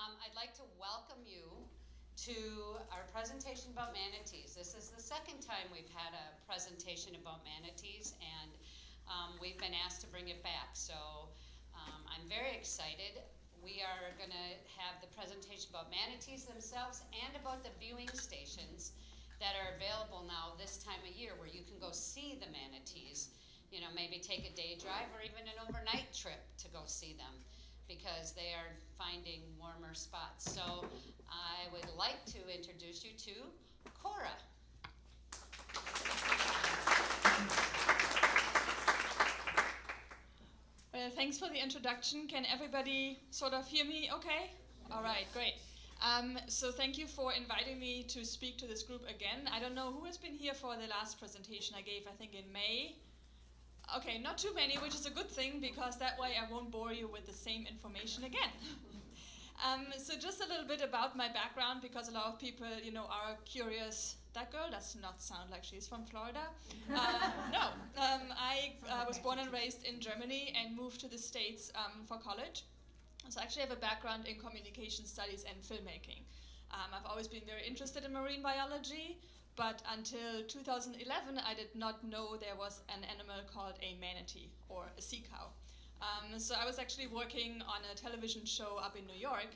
I'd like to welcome you to our presentation about manatees. This is the second time we've had a presentation about manatees, and we've been asked to bring it back. So I'm very excited. We are going to have the presentation about manatees themselves and about the viewing stations that are available now this time of year where you can go see the manatees. You know, maybe take a day drive or even an overnight trip to go see them, because they are finding warmer spots. So I would like to introduce you to Cora. Well, thanks for the introduction. Can everybody sort of hear me okay? All right, great. So thank you for inviting me to speak to this group again. I don't know who has been here for the last presentation I gave, I think in May. Okay, not too many, which is a good thing, because that way I won't bore you with the same information again. So just a little bit about my background, because a lot of people, are curious. That girl does not sound like she's from Florida. No, I was born and raised in Germany and moved to the States for college. So I actually have a background in communication studies and filmmaking. I've always been very interested in marine biology, but until 2011, I did not know there was an animal called a manatee, or a sea cow. So I was actually working on a television show up in New York,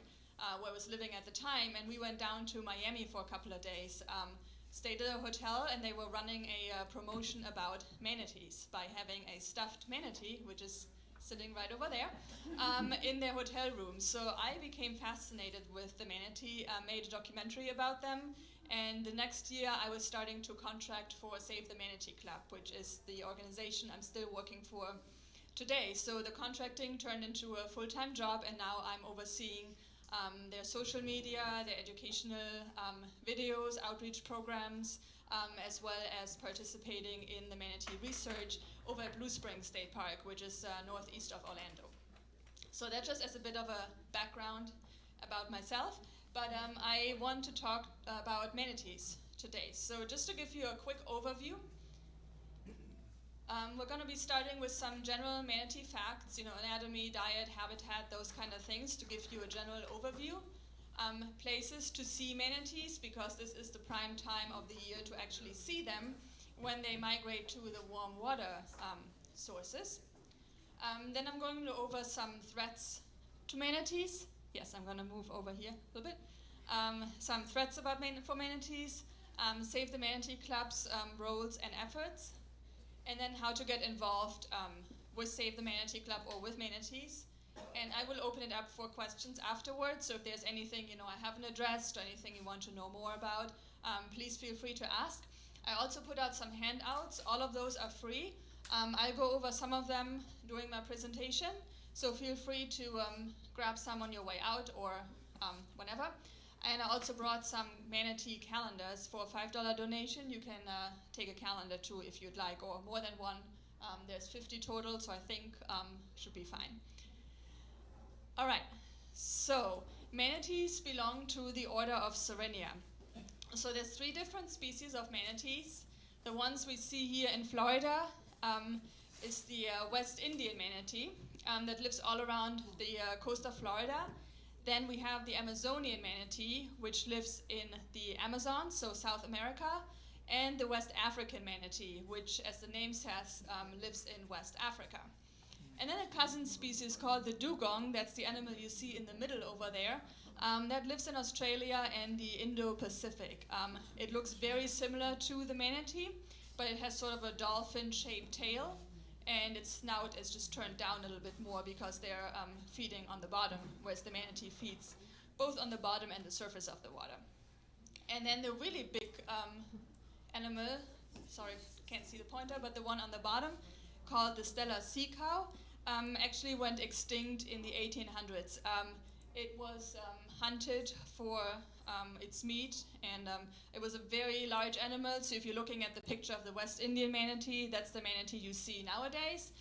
where I was living at the time, and we went down to Miami for a couple of days, stayed at a hotel, and they were running a promotion about manatees by having a stuffed manatee, which is sitting right over there, in their hotel room. So I became fascinated with the manatee, made a documentary about them, and the next year I was starting to contract for Save the Manatee Club, which is the organization I'm still working for today. So the contracting turned into a full-time job, and now I'm overseeing their social media, their educational videos, outreach programs, as well as participating in the manatee research over at Blue Springs State Park, which is northeast of Orlando. So that's just as a bit of a background about myself, but I want to talk about manatees today. So just to give you a quick overview, we're going to be starting with some general manatee facts, anatomy, diet, habitat, those kind of things, to give you a general overview. Places to see manatees, because this is the prime time of the year to actually see them when they migrate to the warm water sources. Then I'm going to go over some threats to manatees. Yes, I'm going to move over here a little bit. Some threats about for manatees, Save the Manatee Club's roles and efforts, and then how to get involved with Save the Manatee Club or with manatees. And I will open it up for questions afterwards, so if there's anything I haven't addressed or anything you want to know more about, please feel free to ask. I also put out some handouts. All of those are free. I'll go over some of them during my presentation, so feel free to grab some on your way out or whenever. And I also brought some manatee calendars. For a $5 donation, you can take a calendar too if you'd like, or more than one. There's 50 total, so I think should be fine. All right, so manatees belong to the order of Sirenia. So there's 3 different species of manatees. The ones we see here in Florida is the West Indian manatee that lives all around the coast of Florida. Then we have the Amazonian manatee, which lives in the Amazon, so South America, and the West African manatee, which, as the name says, lives in West Africa. And then a cousin species called the dugong, that's the animal you see in the middle over there, that lives in Australia and the Indo-Pacific. It looks very similar to the manatee, but it has sort of a dolphin-shaped tail, and its snout is just turned down a little bit more because they're feeding on the bottom, whereas the manatee feeds both on the bottom and the surface of the water. And then the really big animal, sorry, can't see the pointer, but the one on the bottom, called the Steller sea cow, actually went extinct in the 1800s. It was hunted for its meat, and it was a very large animal. So if you're looking at the picture of the West Indian manatee, that's the manatee you see nowadays.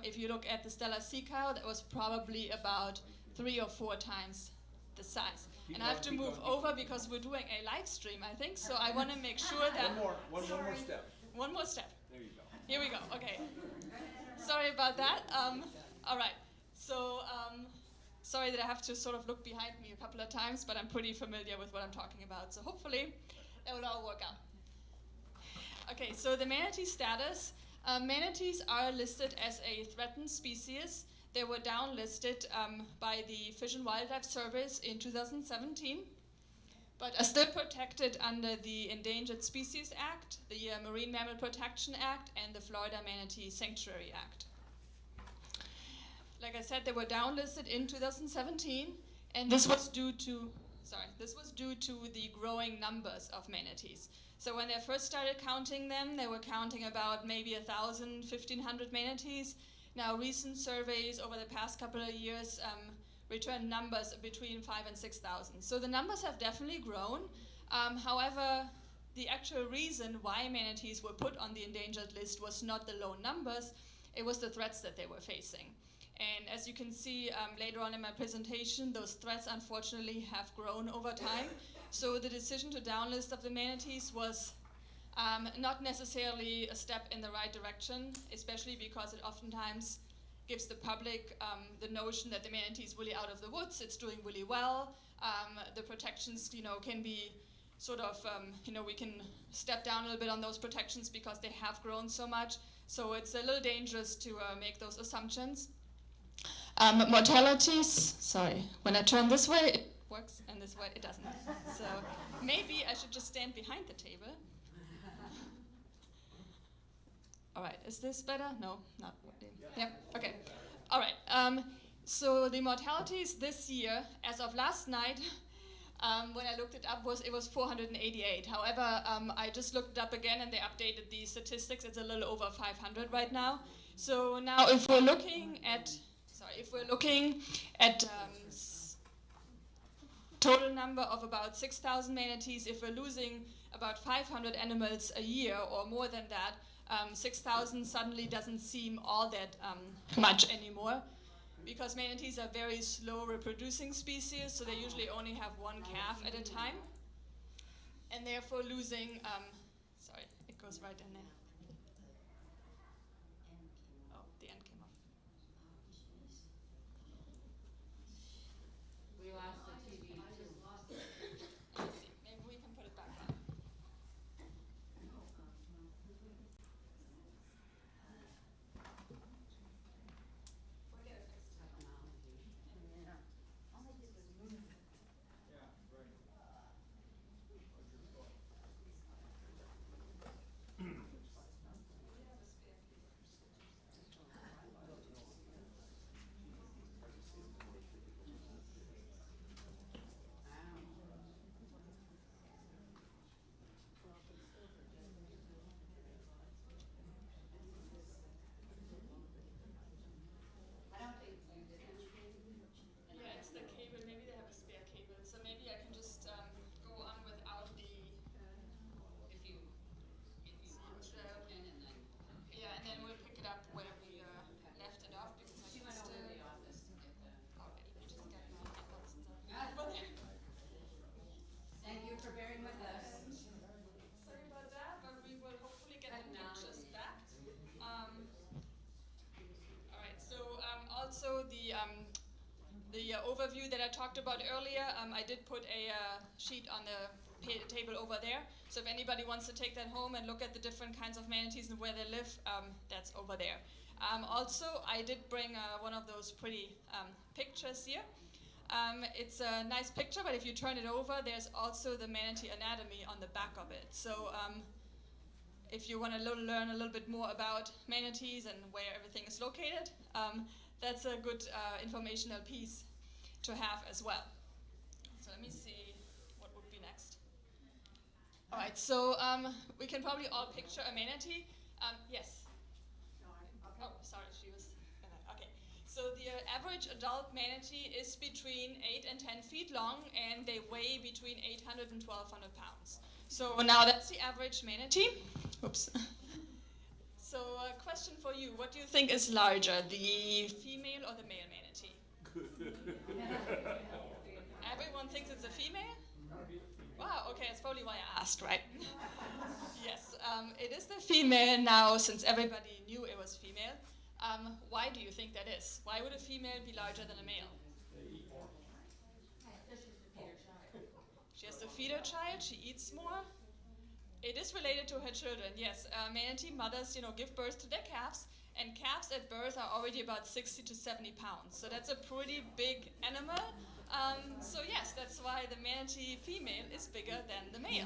If you look at the Steller sea cow, that was probably about 3 or 4 times the size. And I have to move over because we're doing a live stream, I think, so I want to make sure that... One more step. One more step. There you go. Here we go, okay. Sorry about that. All right, so Sorry that I have to sort of look behind me a couple of times, but I'm pretty familiar with what I'm talking about. So hopefully it will all work out. Okay, so the manatee status. Manatees are listed as a threatened species. They were downlisted by the Fish and Wildlife Service in 2017, but are still protected under the Endangered Species Act, the Marine Mammal Protection Act, and the Florida Manatee Sanctuary Act. Like I said, they were downlisted in 2017, and this was due to the growing numbers of manatees. So when they first started counting them, they were counting about maybe 1,000, 1,500 manatees. Now recent surveys over the past couple of years returned numbers between 5,000 and 6,000. So the numbers have definitely grown. However, the actual reason why manatees were put on the endangered list was not the low numbers, it was the threats that they were facing. And as you can see later on in my presentation, those threats unfortunately have grown over time. So the decision to downlist of the manatees was not necessarily a step in the right direction, especially because it oftentimes gives the public the notion that the manatee is really out of the woods, it's doing really well. The protections, can be sort of, we can step down a little bit on those protections because they have grown so much. So it's a little dangerous to make those assumptions. Mortalities, sorry, when I turn this way, it works, and this way it doesn't. So maybe I should just stand behind the table. All right, is this better? No, not really. Yeah, okay. All right, so the mortalities this year, as of last night, when I looked it up, it was 488. However, I just looked it up again and they updated the statistics. It's a little over 500 right now. So now if we're looking at total number of about 6,000 manatees, if we're losing about 500 animals a year or more than that, 6,000 suddenly doesn't seem all that much anymore, because manatees are very slow reproducing species, so they usually only have one calf at a time, and therefore losing, sorry, it goes right in there. Oh, the end came off. We lost the TV too. Let me see, maybe we can put it back on. Also, the overview that I talked about earlier, I did put a sheet on the table over there. So if anybody wants to take that home and look at the different kinds of manatees and where they live, that's over there. Also, I did bring one of those pretty pictures here. It's a nice picture, but if you turn it over, there's also the manatee anatomy on the back of it. So if you want to learn a little bit more about manatees and where everything is located, that's a good informational piece to have as well. So let me see what would be next. All right, so we can probably all picture a manatee. Yes? Oh, sorry, she was... Okay. So the average adult manatee is between 8 and 10 feet long, and they weigh between 800 and 1,200 pounds. So now that's the average manatee. Oops. So a question for you, what do you think is larger, the female or the male manatee? Everyone thinks it's a female? Wow, okay, that's probably why I asked, right? Yes, it is the female now, since everybody knew it was female. Why do you think that is? Why would a female be larger than a male? They eat feed her child, she eats more. It is related to her children, yes. Manatee mothers, give birth to their calves, and calves at birth are already about 60 to 70 pounds. So that's a pretty big animal. So yes, that's why the manatee female is bigger than the male.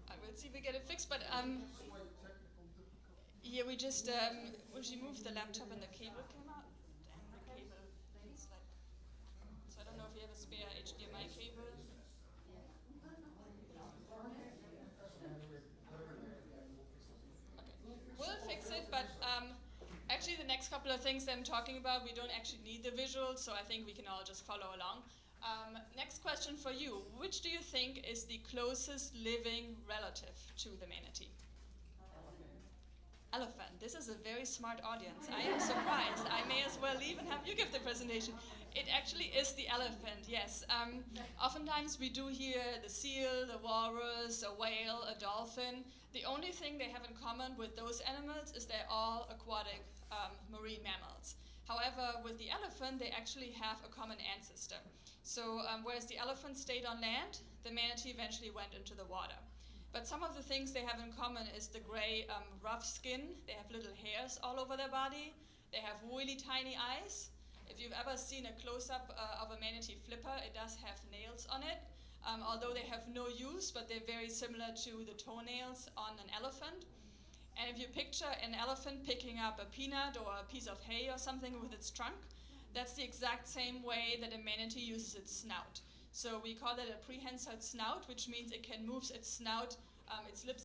I will see if we get it fixed, but here we just, she moved the laptop and the cable came out. Damn, the cable, it's like, so I don't know if you have a spare HDMI cable. We'll fix it, but actually the next couple of things I'm talking about, we don't actually need the visuals, so I think we can all just follow along. Next question for you. Which do you think is the closest living relative to the manatee? Elephant. This is a very smart audience. I am surprised. I may as well leave and have you give the presentation. It actually is the elephant, yes. Oftentimes we do hear the seal, the walrus, a whale, a dolphin. The only thing they have in common with those animals is they're all aquatic marine mammals. However, with the elephant, they actually have a common ancestor. So whereas the elephant stayed on land, the manatee eventually went into the water. But some of the things they have in common is the gray, rough skin. They have little hairs all over their body. They have really tiny eyes. If you've ever seen a close-up of a manatee flipper, it does have nails on it. Although they have no use, but they're very similar to the toenails on an elephant. And if you picture an elephant picking up a peanut or a piece of hay or something with its trunk, that's the exact same way that a manatee uses its snout. So we call that a prehensile snout, which means it can move its snout, its lips.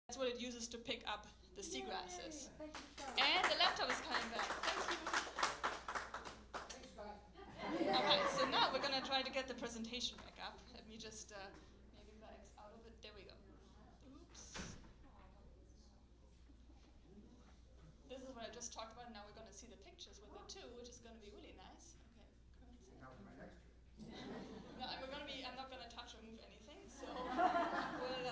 That's what it uses to pick up the seagrasses. And the laptop is coming back. Thank you. All right, so now we're going to try to get the presentation back up. Let me just maybe back out of it. There we go. Oops. This is what I just talked about. Now we're going to see the pictures with it too, which is going to be really nice. Okay. Now for my next trick. No, I'm not going to touch or move anything. So we'll.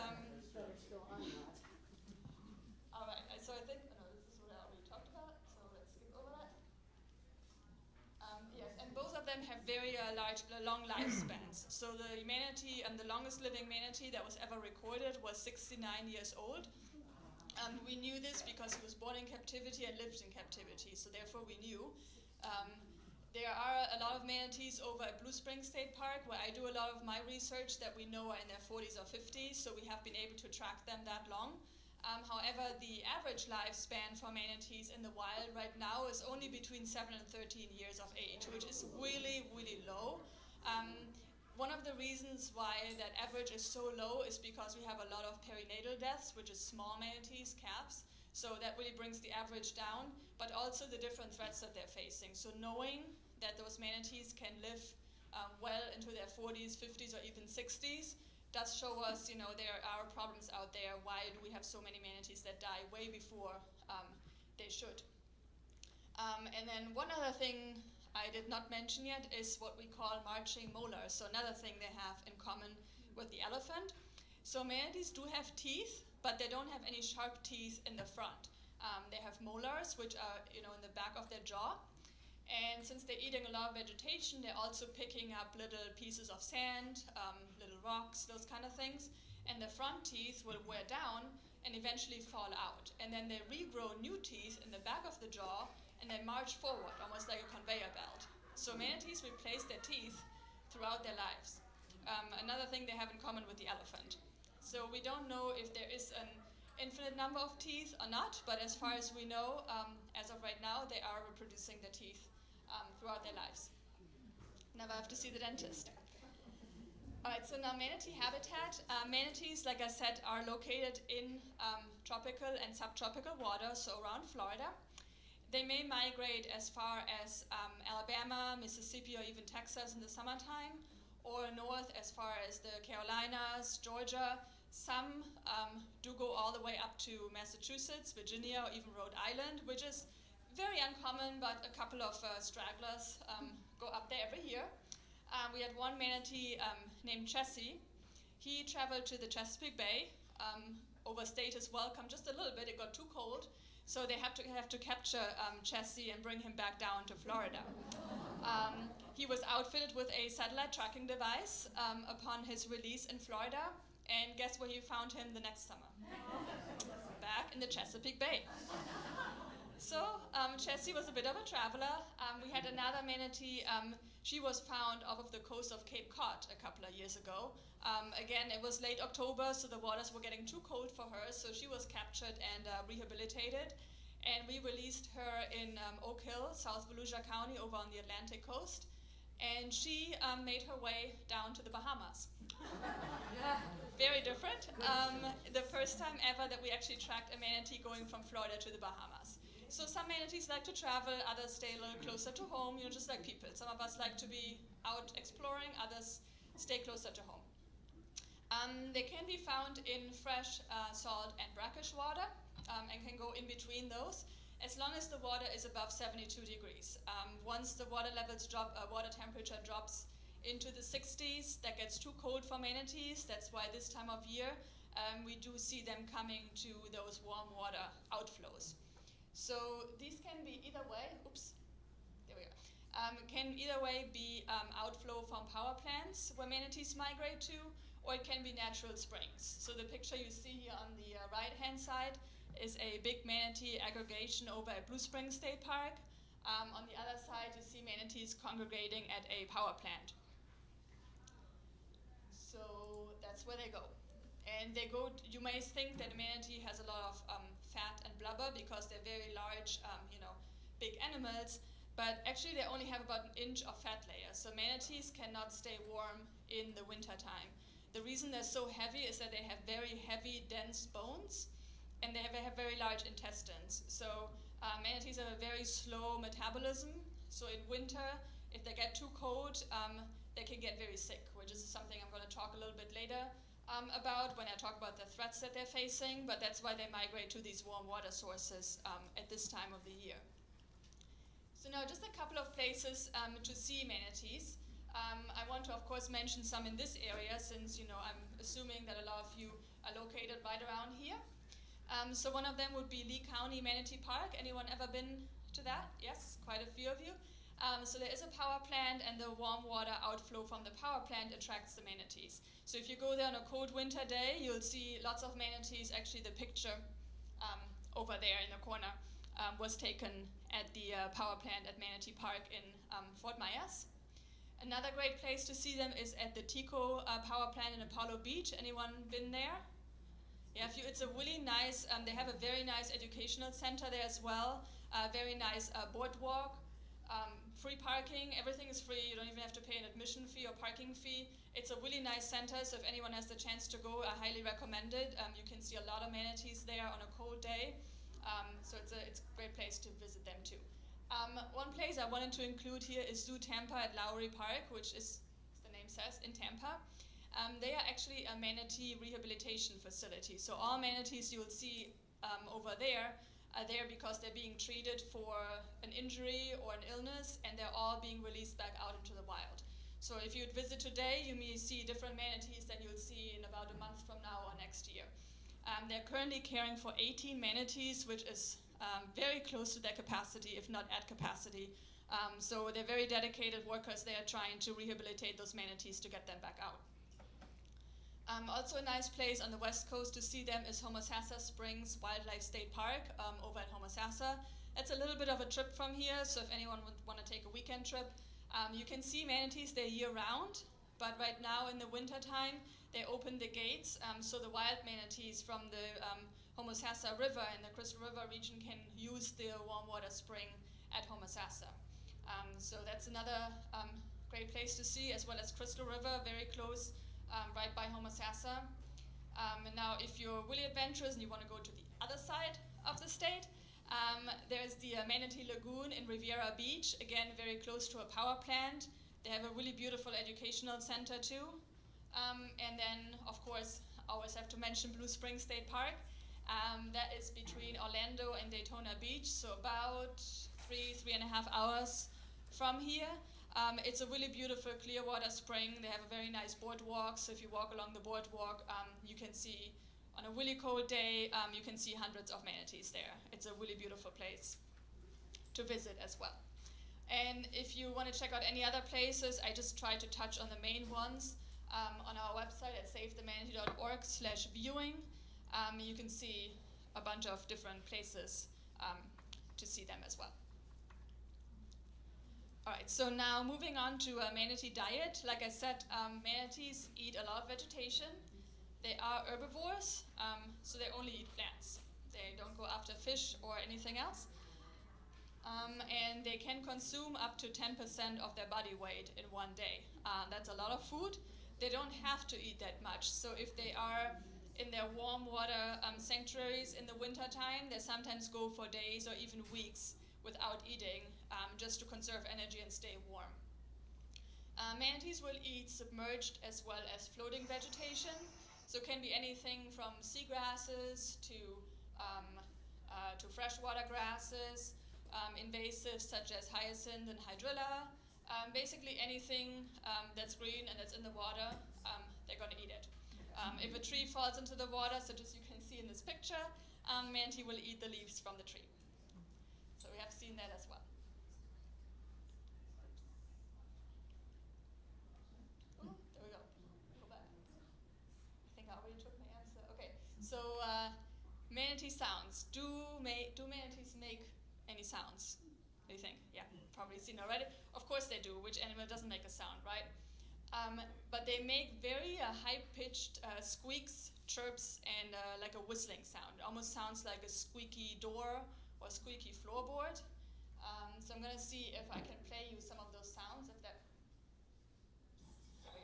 All right. So I think this is what I already talked about. So let's skip over that. Yes, and both of them have very long lifespans. So the manatee, the longest living manatee that was ever recorded was 69 years old. We knew this because he was born in captivity and lived in captivity, so therefore we knew. There are a lot of manatees over at Blue Springs State Park, where I do a lot of my research that we know are in their 40s or 50s, so we have been able to track them that long. However, the average lifespan for manatees in the wild right now is only between 7 and 13 years of age, which is really, really low. One of the reasons why that average is so low is because we have a lot of perinatal deaths, which is small manatees, calves. So that really brings the average down, but also the different threats that they're facing. So knowing that those manatees can live well into their 40s, 50s, or even 60s does show us, there are problems out there. Why do we have so many manatees that die way before they should? And then one other thing I did not mention yet is what we call marching molars. So another thing they have in common with the elephant. So manatees do have teeth, but they don't have any sharp teeth in the front. They have molars, which are in the back of their jaw. And since they're eating a lot of vegetation, they're also picking up little pieces of sand, little rocks, those kind of things. And the front teeth will wear down and eventually fall out. And then they regrow new teeth in the back of the jaw, and they march forward, almost like a conveyor belt. So manatees replace their teeth throughout their lives. Another thing they have in common with the elephant. So we don't know if there is an infinite number of teeth or not, but as far as we know, as of right now, they are reproducing their teeth throughout their lives. Never have to see the dentist. All right, so now manatee habitat. Manatees, like I said, are located in tropical and subtropical water, so around Florida. They may migrate as far as Alabama, Mississippi, or even Texas in the summertime, or north as far as the Carolinas, Georgia. Some do go all the way up to Massachusetts, Virginia, or even Rhode Island, which is very uncommon, but a couple of stragglers go up there every year. We had one manatee named Chessie. He traveled to the Chesapeake Bay, overstayed his welcome just a little bit. It got too cold, So they have to capture Chessie and bring him back down to Florida. He was outfitted with a satellite tracking device upon his release in Florida, and guess where you found him the next summer? Back in the Chesapeake Bay. So Chessie was a bit of a traveler. We had another manatee. She was found off of the coast of Cape Cod a couple of years ago. Again, it was late October, so the waters were getting too cold for her, so she was captured and rehabilitated. And we released her in Oak Hill, South Volusia County, over on the Atlantic coast. And she made her way down to the Bahamas. Very different. The first time ever that we actually tracked a manatee going from Florida to the Bahamas. So some manatees like to travel, others stay a little closer to home, just like people. Some of us like to be out exploring, others stay closer to home. They can be found in fresh, salt, and brackish water, and can go in between those, as long as the water is above 72 degrees. Once the water levels drop, water temperature drops into the 60s, that gets too cold for manatees. That's why this time of year we do see them coming to those warm water outflows. So these can be either way, there we go. Can either way be outflow from power plants where manatees migrate to, or it can be natural springs. So the picture you see here on the right-hand side is a big manatee aggregation over at Blue Springs State Park. On the other side, you see manatees congregating at a power plant. So that's where they go. And they go, you may think that a manatee has a lot of fat and blubber because they're very large, big animals, but actually they only have about an inch of fat layer. So manatees cannot stay warm in the winter time. The reason they're so heavy is that they have very heavy, dense bones, and they have very large intestines. So manatees have a very slow metabolism. So in winter, if they get too cold, they can get very sick, which is something I'm going to talk a little bit later about when I talk about the threats that they're facing, but that's why they migrate to these warm water sources at this time of the year. So now just a couple of places to see manatees. I want to, of course, mention some in this area since, I'm assuming that a lot of you are located right around here. So one of them would be Lee County Manatee Park. Anyone ever been to that? Yes, quite a few of you. So there is a power plant, and the warm water outflow from the power plant attracts the manatees. So if you go there on a cold winter day, you'll see lots of manatees. Actually, the picture over there in the corner was taken at the power plant at Manatee Park in Fort Myers. Another great place to see them is at the Tico power plant in Apollo Beach. Anyone been there? Yeah, it's a really nice, they have a very nice educational center there as well. Very nice boardwalk. Free parking, everything is free. You don't even have to pay an admission fee or parking fee. It's a really nice center, so if anyone has the chance to go, I highly recommend it. You can see a lot of manatees there on a cold day, so it's a great place to visit them too. One place I wanted to include here is Zoo Tampa at Lowry Park, which is, as the name says, in Tampa. They are actually a manatee rehabilitation facility. So all manatees you'll see over there are there because they're being treated for an injury or an illness, and they're all being released back out into the wild. So if you'd visit today, you may see different manatees than you'll see in about a month from now or next year. They're currently caring for 18 manatees, which is very close to their capacity, if not at capacity. So they're very dedicated workers. They are trying to rehabilitate those manatees to get them back out. Also a nice place on the west coast to see them is Homosassa Springs Wildlife State Park over at Homosassa. That's a little bit of a trip from here, so if anyone would want to take a weekend trip, you can see manatees there year-round, but right now in the winter time, they open the gates, so the wild manatees from the Homosassa River and the Crystal River region can use the warm water spring at Homosassa. So that's another great place to see, as well as Crystal River, very close, right by Homosassa. And now if you're really adventurous and you want to go to the other side of the state, there's the Manatee Lagoon in Riviera Beach, again very close to a power plant. They have a really beautiful educational center too. And then, of course, I always have to mention Blue Springs State Park. That is between Orlando and Daytona Beach, so about 3.5 hours from here. It's a really beautiful clear water spring. They have a very nice boardwalk, so if you walk along the boardwalk, you can see on a really cold day, you can see hundreds of manatees there. It's a really beautiful place to visit as well. And if you want to check out any other places, I just try to touch on the main ones. On our website at savethemanatee.org/viewing, you can see a bunch of different places to see them as well. All right, so now moving on to a manatee diet. Like I said, manatees eat a lot of vegetation. They are herbivores, so they only eat plants. They don't go after fish or anything else. And they can consume up to 10% of their body weight in one day. That's a lot of food. They don't have to eat that much. So if they are in their warm water sanctuaries in the wintertime, they sometimes go for days or even weeks without eating, just to conserve energy and stay warm. Manatees will eat submerged as well as floating vegetation. So it can be anything from seagrasses to freshwater grasses, invasives such as hyacinth and hydrilla. Basically anything that's green and that's in the water, they're going to eat it. If a tree falls into the water, such as you can see in this picture, manatee will eat the leaves from the tree. So we have seen that as well. Oh, there we go. Go back. I think I already took my answer. Okay, so manatee sounds. Do manatees make any sounds? What do you think? Yeah, probably seen already. Of course they do. Which animal doesn't make a sound, right? But they make very high-pitched squeaks, chirps, and like a whistling sound. It almost sounds like a squeaky door or squeaky floorboard. So I'm going to see if I can play you some of those sounds. If that. There we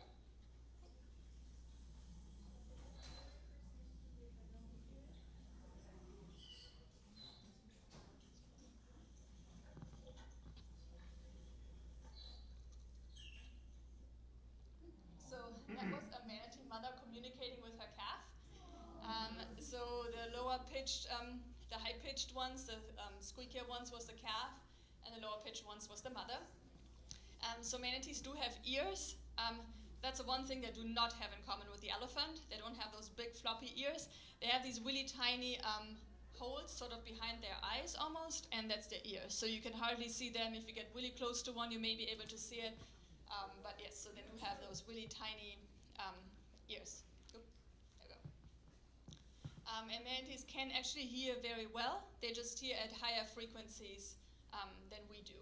go. So that was a manatee mother communicating with her calf. So the lower-pitched, the high-pitched ones, the squeakier ones was the calf, and the lower-pitched ones was the mother. So manatees do have ears. That's the one thing they do not have in common with the elephant. They don't have those big floppy ears. They have these really tiny holes sort of behind their eyes almost, and that's their ears. So you can hardly see them. If you get really close to one, you may be able to see it. But yes, so they do have those really tiny ears. Oop, there we go. And manatees can actually hear very well. They just hear at higher frequencies than we do.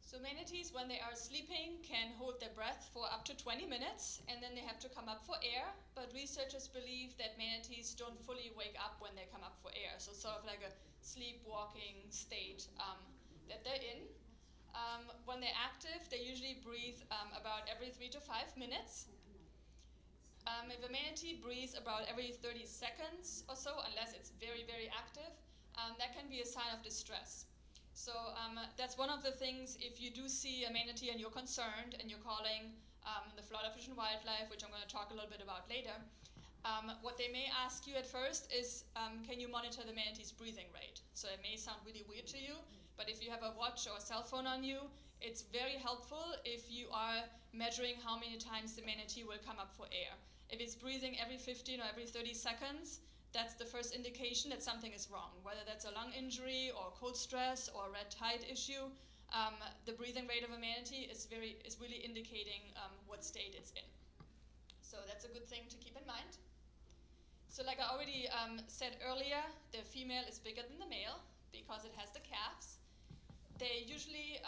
So manatees, when they are sleeping, can hold their breath for up to 20 minutes, and then they have to come up for air. But researchers believe that manatees don't fully wake up when they come up for air. So sort of like a sleepwalking state that they're in. When they're active, they usually breathe about every 3 to 5 minutes. If a manatee breathes about every 30 seconds or so, unless it's very, very active, that can be a sign of distress. So that's one of the things, if you do see a manatee and you're concerned and you're calling the Florida Fish and Wildlife, which I'm going to talk a little bit about later, what they may ask you at first is, can you monitor the manatee's breathing rate? So it may sound really weird to you, but if you have a watch or a cell phone on you, it's very helpful if you are measuring how many times the manatee will come up for air. If it's breathing every 15 or every 30 seconds, that's the first indication that something is wrong. Whether that's a lung injury or cold stress or a red tide issue, the breathing rate of a manatee is really indicating what state it's in. So that's a good thing to keep in mind. So like I already said earlier, the female is bigger than the male because it has the calves. They usually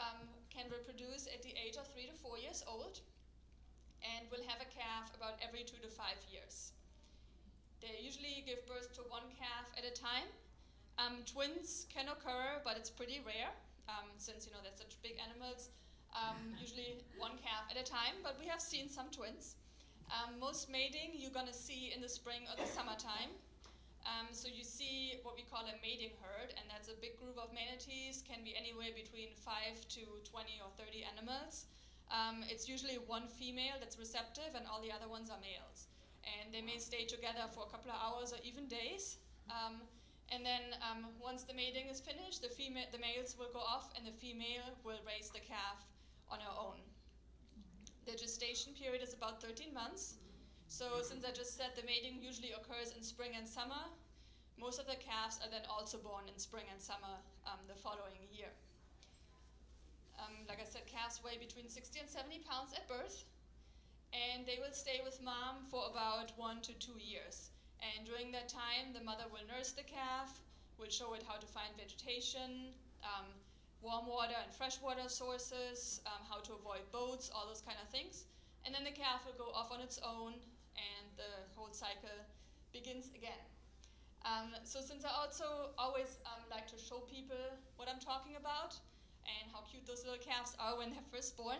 can reproduce at the age of 3 to 4 years old and will have a calf about every 2 to 5 years. They usually give birth to one calf at a time. Twins can occur, but it's pretty rare since they're such big animals. Usually one calf at a time, but we have seen some twins. Most mating you're going to see in the spring or the summertime. So you see what we call a mating herd, and that's a big group of manatees, can be anywhere between 5 to 20 or 30 animals. It's usually one female that's receptive, and all the other ones are males. And they may stay together for a couple of hours or even days. And then once the mating is finished, the males will go off, and the female will raise the calf on her own. The gestation period is about 13 months. So since I just said the mating usually occurs in spring and summer, most of the calves are then also born in spring and summer the following year. Like I said, calves weigh between 60 and 70 pounds at birth, and they will stay with mom for about 1 to 2 years. And during that time, the mother will nurse the calf, will show it how to find vegetation, warm water and freshwater sources, how to avoid boats, all those kind of things. And then the calf will go off on its own, and the whole cycle begins again. So since I also always like to show people what I'm talking about and how cute those little calves are when they're first born,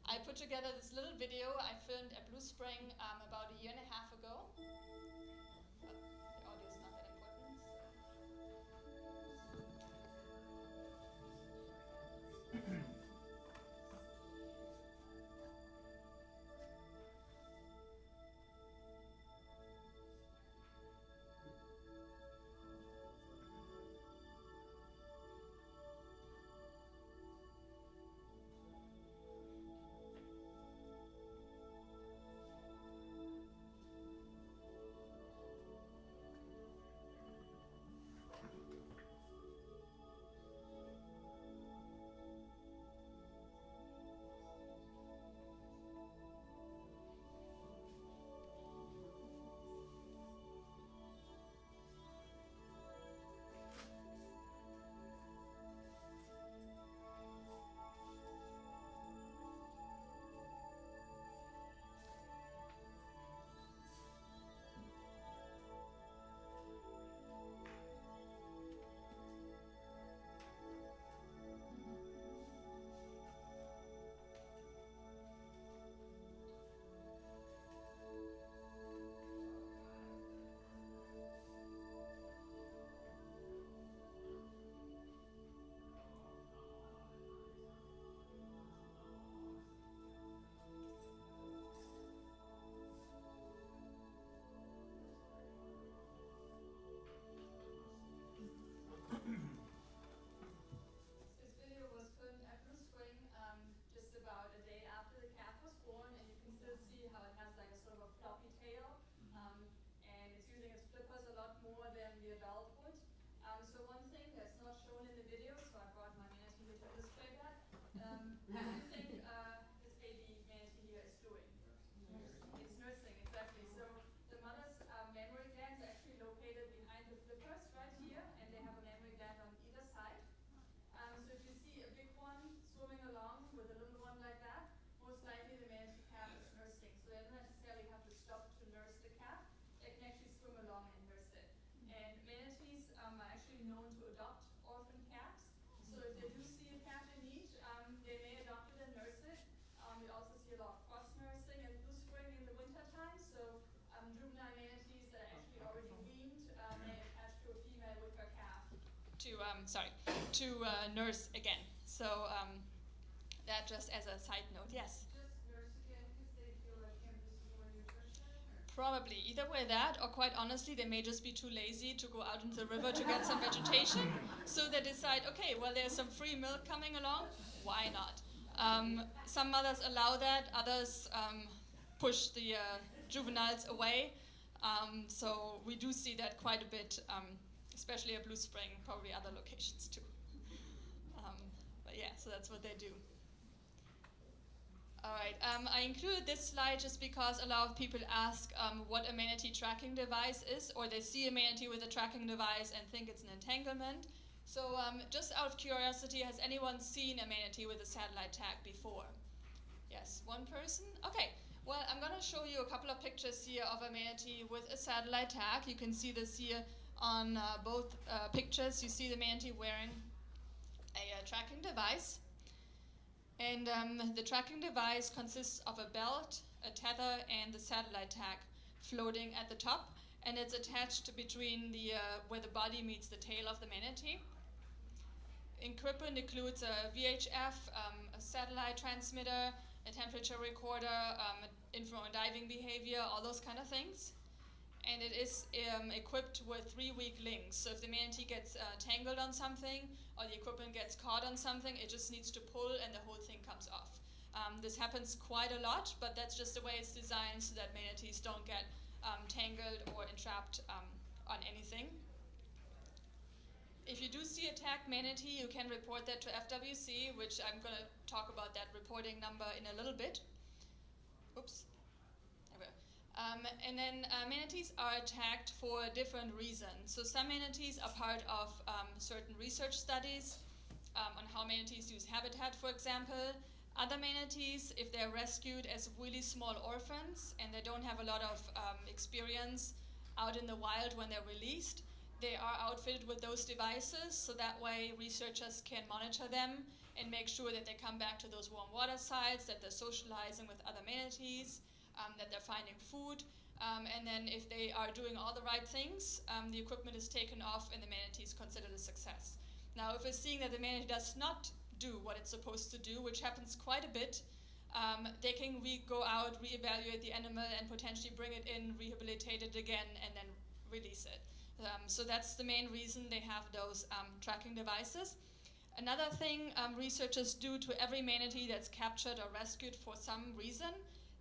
I put together this little video I filmed at Blue Spring about 1.5 years ago. The audio is not that important. This video was filmed at Blue Spring just about a day after the calf was born, and you can still see how it has like a sort of a floppy tail, and it's using its flippers a lot more than the adult would. So one thing that's not shown in the video, so I brought my manatee here to display that. What do you think this baby manatee here is doing? It's nursing, exactly. So the mother's mammary gland is actually located behind the flippers right here, and they have a mammary gland on either side. So if you see a big one swimming along with a little one like that, most likely the manatee calf is nursing. So they don't necessarily have to stop to nurse the calf. They can actually swim along and nurse it. And manatees are actually known to adopt orphan calves. So if they do see a calf in need, they may adopt it and nurse it. We also see a lot of cross nursing at Blue Spring in the winter time. So juvenile manatees that are actually already weaned may attach to a female with her calf to nurse again. So that just as a side note, yes. Just nurse again because they feel like this is more nutrition? Probably either way that, or quite honestly, they may just be too lazy to go out into the river to get some vegetation. So they decide, okay, well, there's some free milk coming along, why not? Some mothers allow that, others push the juveniles away. So we do see that quite a bit, especially at Blue Spring, probably other locations too. But yeah, so that's what they do. All right, I included this slide just because a lot of people ask what a manatee tracking device is, or they see a manatee with a tracking device and think it's an entanglement. So just out of curiosity, has anyone seen a manatee with a satellite tag before? Yes, one person? Okay, well, I'm gonna show you a couple of pictures here of a manatee with a satellite tag. You can see this here on both pictures. You see the manatee wearing a tracking device. And the tracking device consists of a belt, a tether, and the satellite tag floating at the top. And it's attached between the where the body meets the tail of the manatee. Equipment includes a VHF, a satellite transmitter, a temperature recorder, info on diving behavior, all those kind of things. And it is equipped with 3-weak links. So if the manatee gets tangled on something, or the equipment gets caught on something, it just needs to pull and the whole thing comes off. This happens quite a lot, but that's just the way it's designed so that manatees don't get tangled or entrapped on anything. If you do see a tagged manatee, you can report that to FWC, which I'm going to talk about that reporting number in a little bit. Oops. There we go. And then manatees are tagged for different reasons. So some manatees are part of certain research studies on how manatees use habitat, for example. Other manatees, if they're rescued as really small orphans and they don't have a lot of experience out in the wild when they're released, they are outfitted with those devices, so that way researchers can monitor them and make sure that they come back to those warm water sites, that they're socializing with other manatees, that they're finding food, and then if they are doing all the right things, the equipment is taken off and the manatee is considered a success. Now, if we're seeing that the manatee does not do what it's supposed to do, which happens quite a bit, they can go out, reevaluate the animal, and potentially bring it in, rehabilitate it again, and then release it. So that's the main reason they have those tracking devices. Another thing researchers do to every manatee that's captured or rescued for some reason,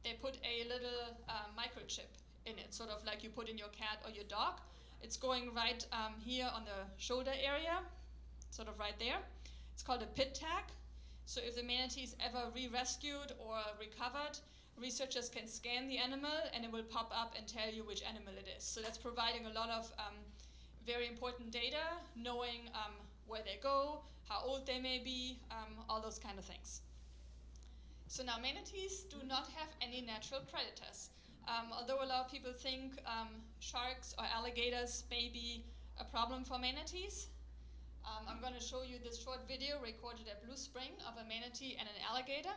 they put a little microchip in it, sort of like you put in your cat or your dog. It's going right here on the shoulder area, sort of right there. It's called a pit tag. So if the manatee is ever re-rescued or recovered, researchers can scan the animal and it will pop up and tell you which animal it is. So that's providing a lot of very important data, knowing where they go, how old they may be, all those kind of things. So now manatees do not have any natural predators. Although a lot of people think sharks or alligators may be a problem for manatees, I'm going to show you this short video recorded at Blue Spring of a manatee and an alligator.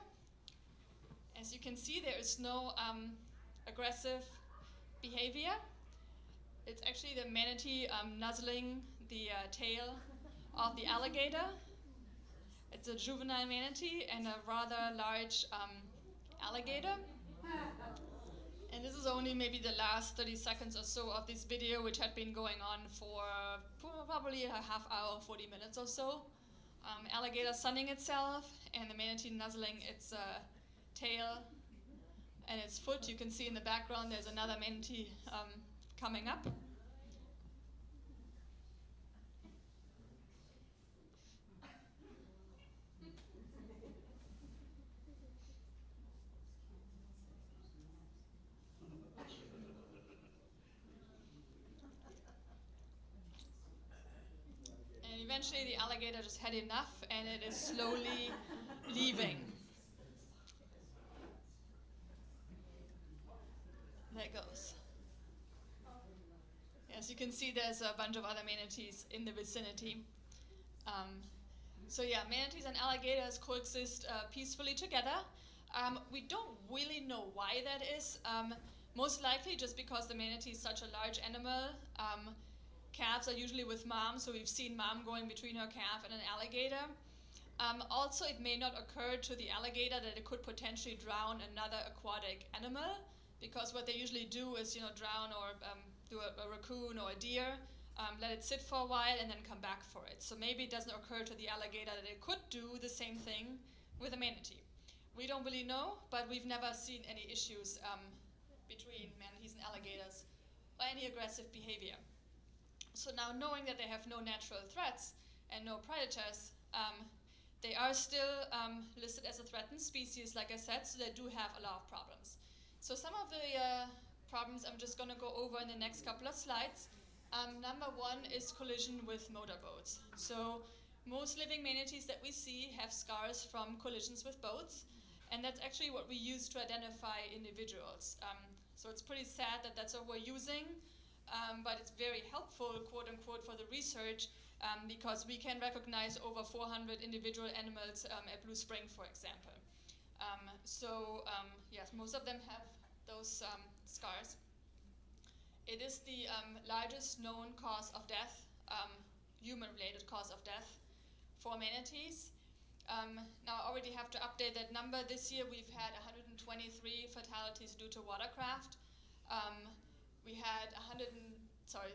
As you can see, there is no aggressive behavior. It's actually the manatee nuzzling the tail of the alligator. It's a juvenile manatee and a rather large alligator. And this is only maybe the last 30 seconds or so of this video, which had been going on for probably a half hour, 40 minutes or so. Alligator sunning itself and the manatee nuzzling its tail and its foot. You can see in the background there's another manatee coming up. And eventually the alligator just had enough and it is slowly leaving. There it goes. As you can see, there's a bunch of other manatees in the vicinity. So yeah, manatees and alligators coexist peacefully together. We don't really know why that is. Most likely just because the manatee is such a large animal. Calves are usually with mom, so we've seen mom going between her calf and an alligator. Also, it may not occur to the alligator that it could potentially drown another aquatic animal, because what they usually do is, drown or do a raccoon or a deer, let it sit for a while and then come back for it. So maybe it doesn't occur to the alligator that it could do the same thing with a manatee. We don't really know, but we've never seen any issues between manatees and alligators or any aggressive behavior. So now, knowing that they have no natural threats and no predators, they are still listed as a threatened species, like I said, so they do have a lot of problems. So some of the problems I'm just going to go over in the next couple of slides. Number one is collision with motorboats. So most living manatees that we see have scars from collisions with boats, and that's actually what we use to identify individuals. So it's pretty sad that that's what we're using, but it's very helpful, quote unquote, for the research because we can recognize over 400 individual animals at Blue Spring, for example. Yes, most of them have those scars. It is the largest known cause of death, human-related cause of death for manatees. Now I already have to update that number. This year we've had 123 fatalities due to watercraft. We had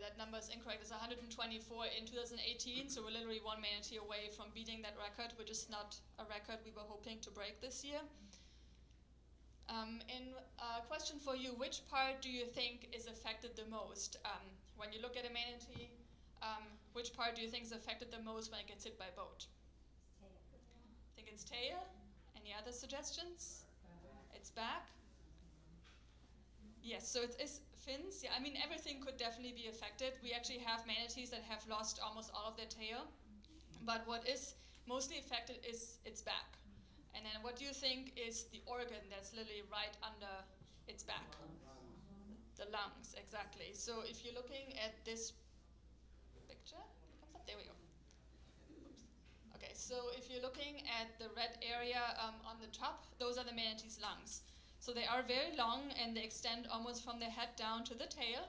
that number is incorrect. It's 124 in 2018, so we're literally one manatee away from beating that record, which is not a record we were hoping to break this year. And a question for you, which part do you think is affected the most? When you look at a manatee, which part do you think is affected the most when it gets hit by a boat? I think it's tail. Any other suggestions? It's back. Yes, so it is fins. Yeah, I mean, everything could definitely be affected. We actually have manatees that have lost almost all of their tail. But what is mostly affected is its back. And then what do you think is the organ that's literally right under its back? The lungs, exactly. So if you're looking at this picture, it comes up, there we go. Oops. Okay, so if you're looking at the red area on the top, those are the manatee's lungs. So they are very long and they extend almost from the head down to the tail.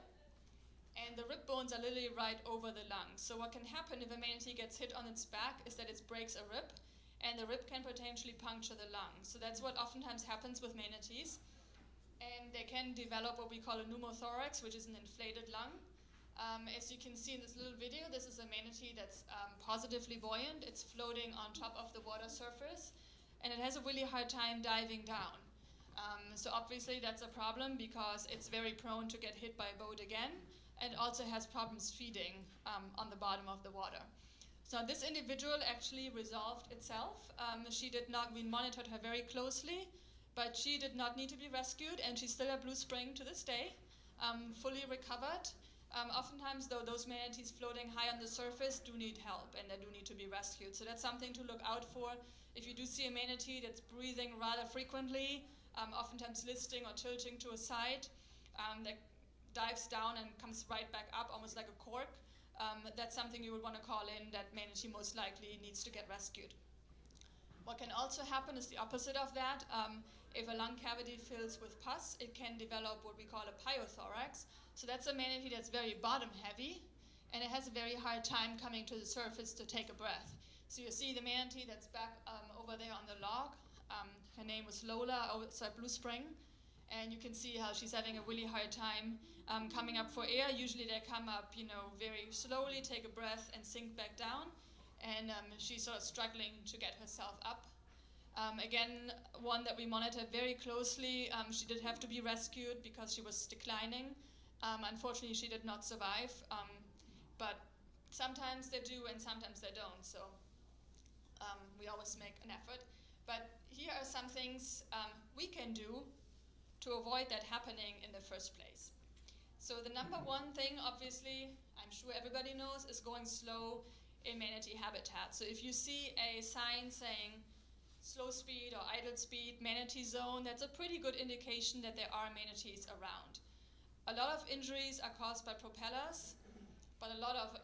And the rib bones are literally right over the lungs. So what can happen if a manatee gets hit on its back is that it breaks a rib, and the rib can potentially puncture the lung. So that's what oftentimes happens with manatees. And they can develop what we call a pneumothorax, which is an inflated lung. As you can see in this little video, this is a manatee that's positively buoyant. It's floating on top of the water surface, and it has a really hard time diving down. So obviously that's a problem because it's very prone to get hit by a boat again, and also has problems feeding on the bottom of the water. So this individual actually resolved itself. We monitored her very closely, but she did not need to be rescued, and she's still at Blue Spring to this day, fully recovered. Oftentimes, though, those manatees floating high on the surface do need help, and they do need to be rescued. So that's something to look out for. If you do see a manatee that's breathing rather frequently, oftentimes listing or tilting to a side, that dives down and comes right back up, almost like a cork, that's something you would want to call in. That manatee most likely needs to get rescued. What can also happen is the opposite of that. If a lung cavity fills with pus, it can develop what we call a pyothorax. So that's a manatee that's very bottom heavy, and it has a very hard time coming to the surface to take a breath. So you see the manatee that's back over there on the log. Her name was Lola, outside Blue Spring. And you can see how she's having a really hard time coming up for air. Usually they come up, very slowly, take a breath, and sink back down. And she's sort of struggling to get herself up. Again, one that we monitored very closely. She did have to be rescued because she was declining. Unfortunately, she did not survive. But sometimes they do and sometimes they don't. So we always make an effort. But here are some things we can do to avoid that happening in the first place. So the number one thing, obviously, I'm sure everybody knows, is going slow in manatee habitat. So if you see a sign saying slow speed or idle speed, manatee zone, that's a pretty good indication that there are manatees around. A lot of injuries are caused by propellers, but a lot of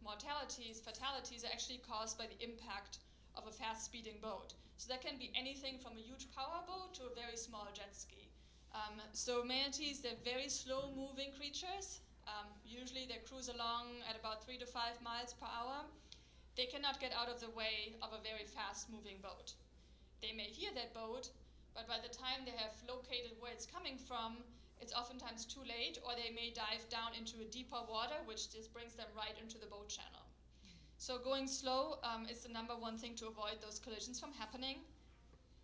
mortalities, fatalities, are actually caused by the impact of a fast-speeding boat. So that can be anything from a huge powerboat to a very small jet ski. So manatees, they're very slow-moving creatures. Usually they cruise along at about 3 to 5 miles per hour. They cannot get out of the way of a very fast-moving boat. They may hear that boat, but by the time they have located where it's coming from, it's oftentimes too late, or they may dive down into a deeper water, which just brings them right into the boat channel. So going slow is the number one thing to avoid those collisions from happening.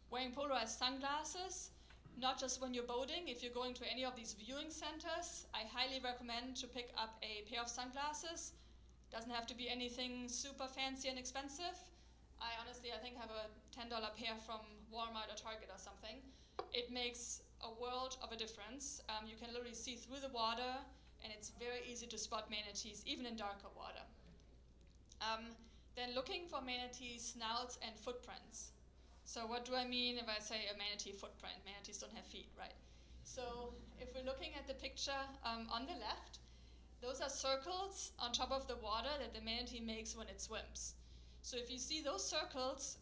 Wearing polarized sunglasses, not just when you're boating. If you're going to any of these viewing centers, I highly recommend to pick up a pair of sunglasses. Doesn't have to be anything super fancy and expensive. I think have a $10 pair from Walmart or Target or something. It makes a world of a difference. You can literally see through the water, and it's very easy to spot manatees, even in darker water. Then looking for manatee snouts and footprints. So what do I mean if I say a manatee footprint? Manatees don't have feet, right? So if we're looking at the picture on the left, those are circles on top of the water that the manatee makes when it swims. So if you see those circles,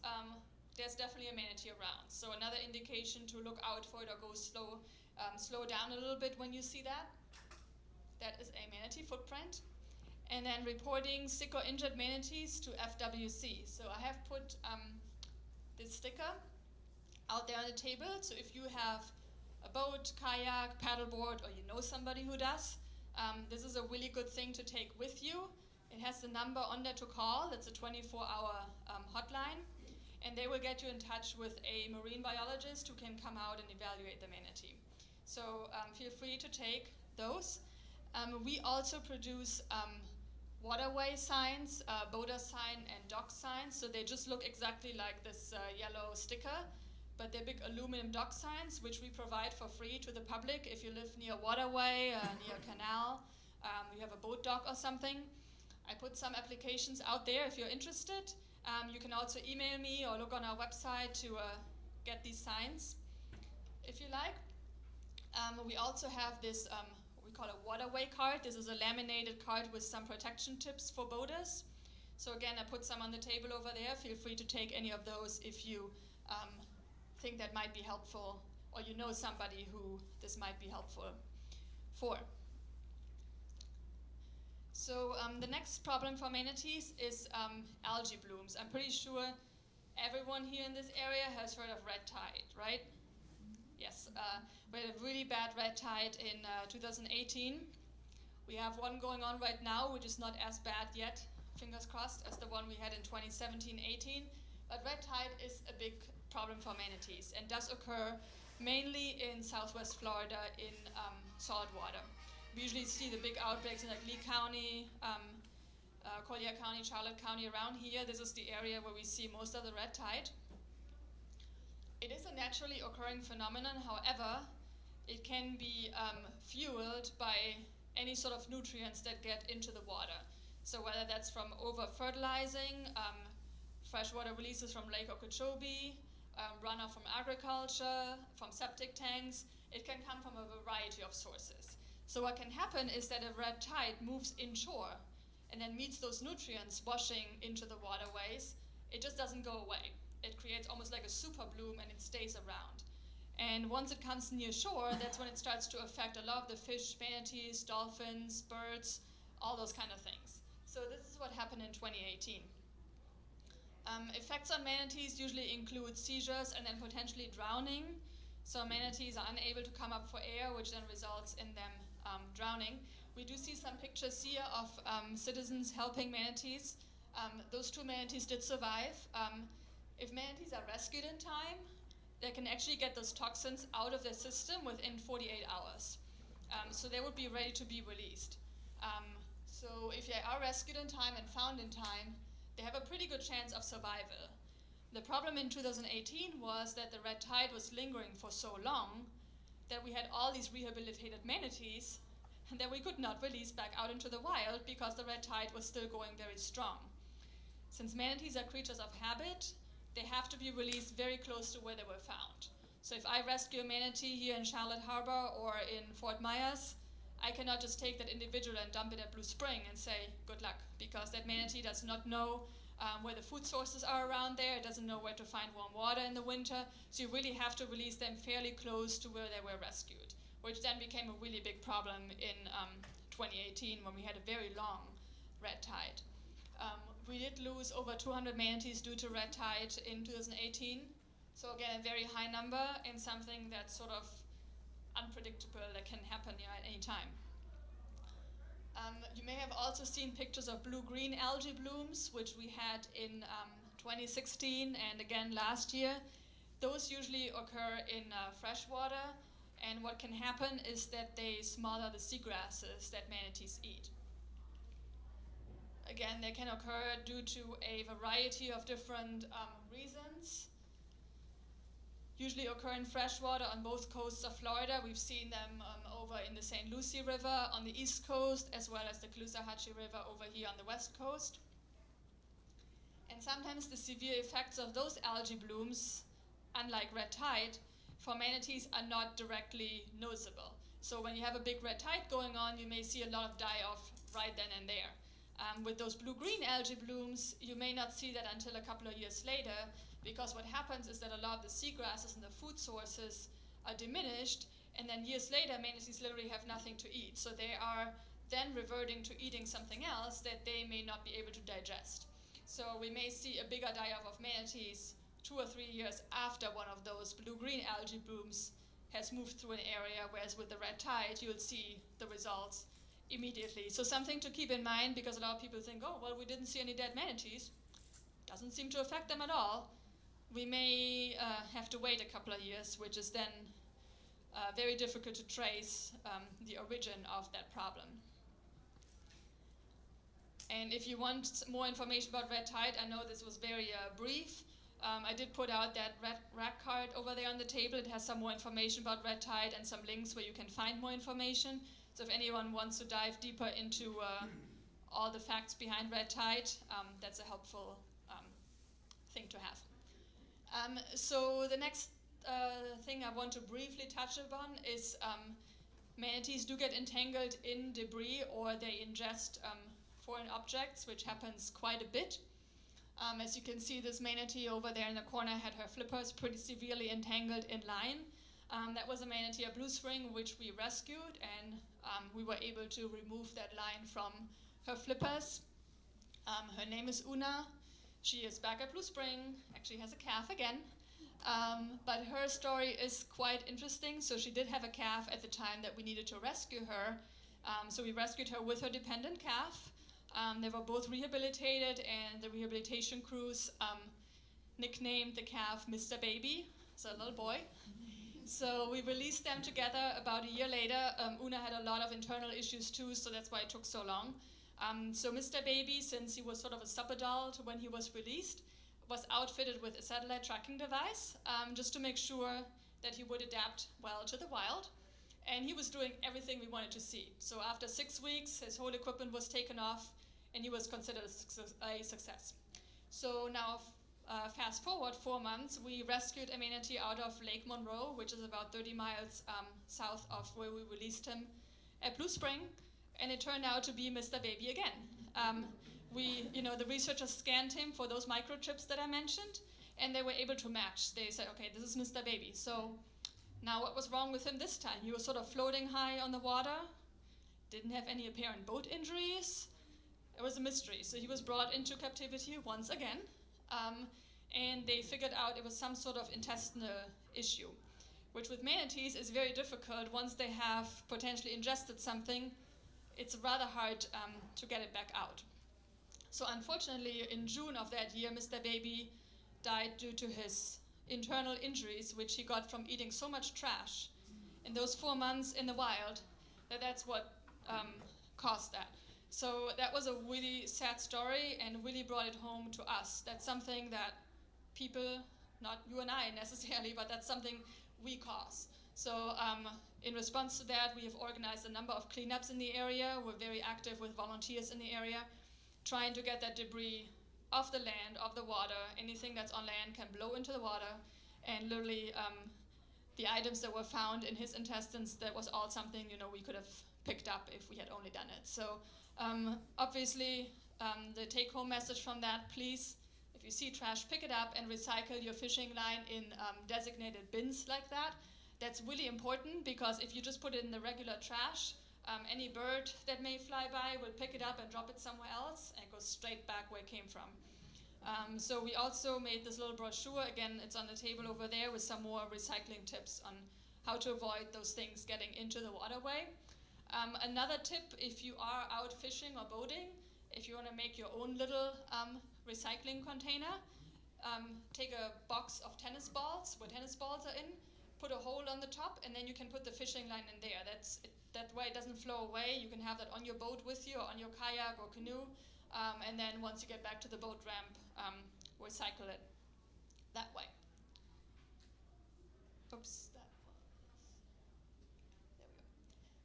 there's definitely a manatee around. So another indication to look out for it or go slow down a little bit when you see that. That is a manatee footprint. And then reporting sick or injured manatees to FWC. So I have put this sticker out there on the table. So if you have a boat, kayak, paddleboard, or you know somebody who does, this is a really good thing to take with you. It has the number on there to call. It's a 24-hour hotline. and they will get you in touch with a marine biologist who can come out and evaluate the manatee. So feel free to take those. We also produce waterway signs, boater sign and dock signs. So they just look exactly like this yellow sticker, but they're big aluminum dock signs, which we provide for free to the public if you live near a waterway, near a canal, you have a boat dock or something. I put some applications out there if you're interested. You can also email me or look on our website to get these signs if you like. We also have this, we call a waterway card. This is a laminated card with some protection tips for boaters. So again, I put some on the table over there. Feel free to take any of those if you think that might be helpful, or you know somebody who this might be helpful for. So the next problem for manatees is algae blooms. I'm pretty sure everyone here in this area has heard of red tide, right? Yes, we had a really bad red tide in 2018. We have one going on right now, which is not as bad yet, fingers crossed, as the one we had in 2017-18. But red tide is a big problem for manatees and does occur mainly in southwest Florida in salt water. We usually see the big outbreaks in like Lee County, Collier County, Charlotte County, around here. This is the area where we see most of the red tide. It is a naturally occurring phenomenon. However, it can be fueled by any sort of nutrients that get into the water. So whether that's from over-fertilizing, freshwater releases from Lake Okeechobee, runoff from agriculture, from septic tanks, it can come from a variety of sources. So what can happen is that a red tide moves inshore and then meets those nutrients washing into the waterways. It just doesn't go away. It creates almost like a super bloom and it stays around. And once it comes near shore, that's when it starts to affect a lot of the fish, manatees, dolphins, birds, all those kind of things. So this is what happened in 2018. Effects on manatees usually include seizures and then potentially drowning. So manatees are unable to come up for air, which then results in them drowning. We do see some pictures here of citizens helping manatees. Those two manatees did survive. If manatees are rescued in time, they can actually get those toxins out of their system within 48 hours. So they would be ready to be released. So if they are rescued in time and found in time, they have a pretty good chance of survival. The problem in 2018 was that the red tide was lingering for so long that we had all these rehabilitated manatees and that we could not release back out into the wild because the red tide was still going very strong. Since manatees are creatures of habit, they have to be released very close to where they were found. So if I rescue a manatee here in Charlotte Harbor or in Fort Myers, I cannot just take that individual and dump it at Blue Spring and say, good luck, because that manatee does not know where the food sources are around there. It doesn't know where to find warm water in the winter. So you really have to release them fairly close to where they were rescued, which then became a really big problem in 2018 when we had a very long red tide. We did lose over 200 manatees due to red tide in 2018. So again, a very high number and something that's sort of unpredictable that can happen at any time. You may have also seen pictures of blue-green algae blooms, which we had in 2016 and again last year. Those usually occur in freshwater, and what can happen is that they smother the seagrasses that manatees eat. Again, they can occur due to a variety of different reasons. Usually occur in freshwater on both coasts of Florida. We've seen them over in the St. Lucie River on the east coast, as well as the Caloosahatchee River over here on the west coast. And sometimes the severe effects of those algae blooms, unlike red tide, for manatees are not directly noticeable. So when you have a big red tide going on, you may see a lot of die-off right then and there. With those blue-green algae blooms, you may not see that until a couple of years later, because what happens is that a lot of the seagrasses and the food sources are diminished, and then years later, manatees literally have nothing to eat. So they are then reverting to eating something else that they may not be able to digest. So we may see a bigger die-off of manatees 2 or 3 years after one of those blue-green algae blooms has moved through an area, whereas with the red tide, you'll see the results immediately. So something to keep in mind, because a lot of people think, oh, well, we didn't see any dead manatees. Doesn't seem to affect them at all. we may have to wait a couple of years, which is then very difficult to trace the origin of that problem. And if you want more information about red tide, I know this was very brief. I did put out that red rack card over there on the table. It has some more information about red tide and some links where you can find more information. So if anyone wants to dive deeper into all the facts behind red tide, that's a helpful thing to have. So the next thing I want to briefly touch upon is manatees do get entangled in debris or they ingest foreign objects, which happens quite a bit. As you can see, this manatee over there in the corner had her flippers pretty severely entangled in line. That was a manatee, a blue spring, which we rescued, and we were able to remove that line from her flippers. Her name is Una. She is back at Blue Spring, actually has a calf again. But her story is quite interesting. So she did have a calf at the time that we needed to rescue her. So we rescued her with her dependent calf. They were both rehabilitated, and the rehabilitation crews nicknamed the calf Mr. Baby, so a little boy. So we released them together about a year later. Una had a lot of internal issues too, so that's why it took so long. So Mr. Baby, since he was sort of a sub-adult when he was released, was outfitted with a satellite tracking device just to make sure that he would adapt well to the wild. And he was doing everything we wanted to see. So after 6 weeks, his whole equipment was taken off, and he was considered a success. So now, fast forward 4 months, we rescued a manatee out of Lake Monroe, which is about 30 miles south of where we released him at Blue Spring, and it turned out to be Mr. Baby again. The researchers scanned him for those microchips that I mentioned, and they were able to match. They said, okay, this is Mr. Baby. So now what was wrong with him this time? He was sort of floating high on the water, didn't have any apparent boat injuries. It was a mystery. So he was brought into captivity once again, and they figured out it was some sort of intestinal issue, which with manatees is very difficult. Once they have potentially ingested something, it's rather hard to get it back out. So unfortunately, in June of that year, Mr. Baby died due to his internal injuries, which he got from eating so much trash in those 4 months in the wild, that's what caused that. So that was a really sad story and really brought it home to us. That's something that people, not you and I necessarily, but that's something we cause. So in response to that, we have organized a number of cleanups in the area. We're very active with volunteers in the area, trying to get that debris off the land, off the water. Anything that's on land can blow into the water. And literally, the items that were found in his intestines, that was all something we could have picked up if we had only done it. So obviously, the take-home message from that, please, if you see trash, pick it up and recycle your fishing line in designated bins like that. That's really important, because if you just put it in the regular trash, any bird that may fly by will pick it up and drop it somewhere else, and it goes straight back where it came from. So we also made this little brochure. Again, it's on the table over there with some more recycling tips on how to avoid those things getting into the waterway. Another tip, if you are out fishing or boating, if you want to make your own little recycling container, take a box of tennis balls, where tennis balls are in, put a hole on the top, and then you can put the fishing line in there. That way it doesn't flow away. You can have that on your boat with you, or on your kayak or canoe, and then once you get back to the boat ramp, recycle it that way. Oops, there we go.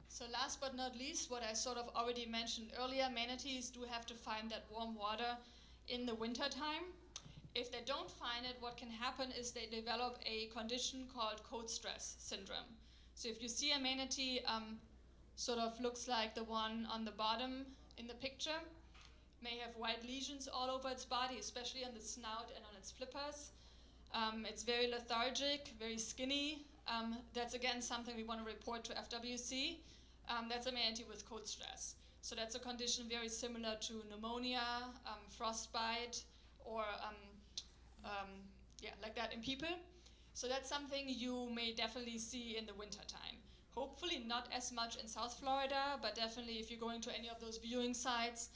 So last but not least, what I sort of already mentioned earlier, manatees do have to find that warm water in the winter time. If they don't find it, what can happen is they develop a condition called cold stress syndrome. So if you see a manatee sort of looks like the one on the bottom in the picture, may have white lesions all over its body, especially on the snout and on its flippers. It's very lethargic, very skinny. That's again something we want to report to FWC. That's a manatee with cold stress. So that's a condition very similar to pneumonia, frostbite, or like that in people. So that's something you may definitely see in the wintertime. Hopefully not as much in South Florida, but definitely if you're going to any of those viewing sites,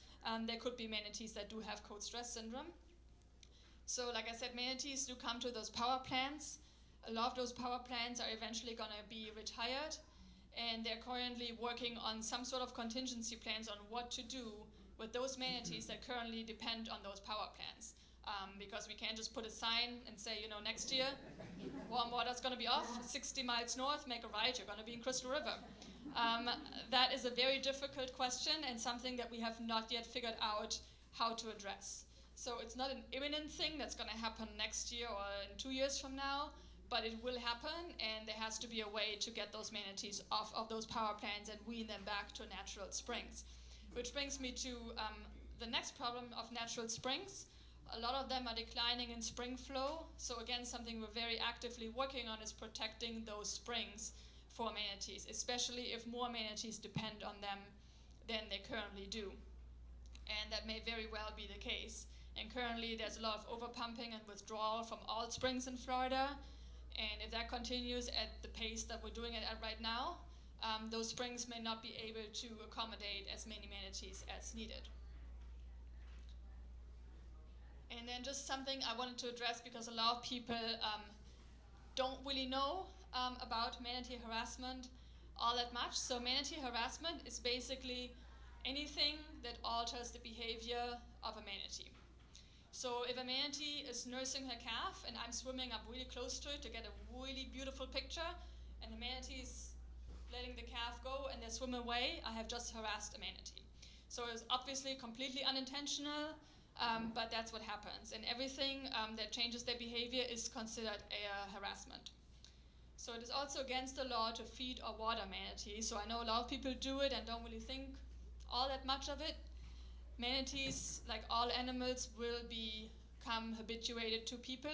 there could be manatees that do have cold stress syndrome. So like I said, manatees do come to those power plants. A lot of those power plants are eventually going to be retired, and they're currently working on some sort of contingency plans on what to do with those manatees that currently depend on those power plants. Because we can't just put a sign and say, you know, next year, warm water's going to be off, 60 miles north, make a right, you're going to be in Crystal River. That is a very difficult question and something that we have not yet figured out how to address. So it's not an imminent thing that's going to happen next year or in 2 years from now, but it will happen, and there has to be a way to get those manatees off of those power plants and wean them back to natural springs. Which brings me to the next problem of natural springs. A lot of them are declining in spring flow. So again, something we're very actively working on is protecting those springs for manatees, especially if more manatees depend on them than they currently do. And that may very well be the case. And currently there's a lot of overpumping and withdrawal from all springs in Florida. And if that continues at the pace that we're doing it at right now, those springs may not be able to accommodate as many manatees as needed. And then just something I wanted to address, because a lot of people don't really know about manatee harassment all that much. So manatee harassment is basically anything that alters the behavior of a manatee. So if a manatee is nursing her calf and I'm swimming up really close to it to get a really beautiful picture, and the manatee is letting the calf go and they swim away, I have just harassed a manatee. So it's obviously completely unintentional, but that's what happens. And everything that changes their behavior is considered a harassment. So it is also against the law to feed or water manatees. So I know a lot of people do it and don't really think all that much of it. Manatees, like all animals, will become habituated to people.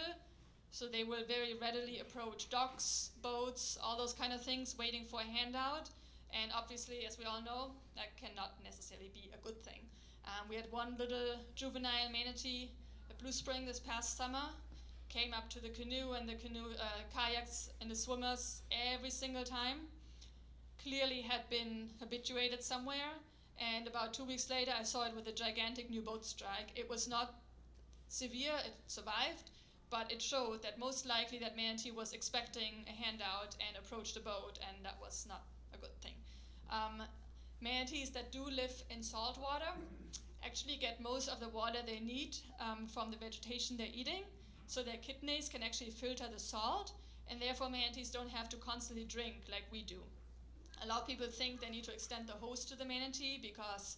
So they will very readily approach docks, boats, all those kind of things, waiting for a handout. And obviously, as we all know, that cannot necessarily be a good thing. We had one little juvenile manatee, a blue spring, this past summer, came up to the canoe and the canoe kayaks and the swimmers every single time. Clearly had been habituated somewhere. And about 2 weeks later, I saw it with a gigantic new boat strike. It was not severe, it survived, but it showed that most likely that manatee was expecting a handout and approached the boat, and that was not a good thing. Manatees that do live in salt water actually get most of the water they need from the vegetation they're eating, so their kidneys can actually filter the salt, and therefore manatees don't have to constantly drink like we do. A lot of people think they need to extend the hose to the manatee because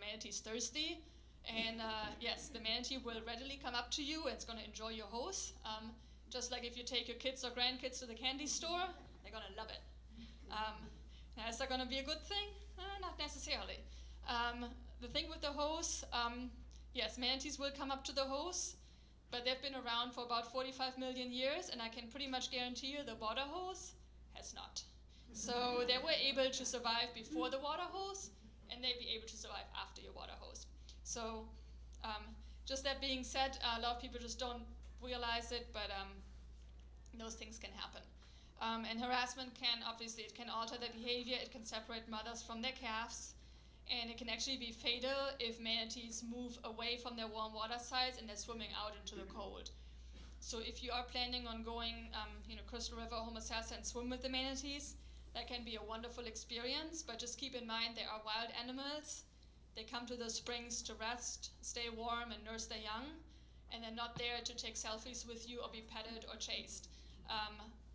manatee's thirsty. And yes, the manatee will readily come up to you and it's going to enjoy your hose. Just like if you take your kids or grandkids to the candy store, they're going to love it. Now, is that going to be a good thing? Not necessarily. The thing with the hose, yes, manatees will come up to the hose, but they've been around for about 45 million years, and I can pretty much guarantee you the water hose has not. So they were able to survive before the water hose, and they'd be able to survive after your water hose. So just that being said, a lot of people just don't realize it, but those things can happen. And harassment it can alter their behavior, it can separate mothers from their calves, and it can actually be fatal if manatees move away from their warm water sites and they're swimming out into the cold. So if you are planning on going, Crystal River or Homosassa and swim with the manatees, that can be a wonderful experience, but just keep in mind they are wild animals. They come to those springs to rest, stay warm, and nurse their young, and they're not there to take selfies with you or be petted or chased.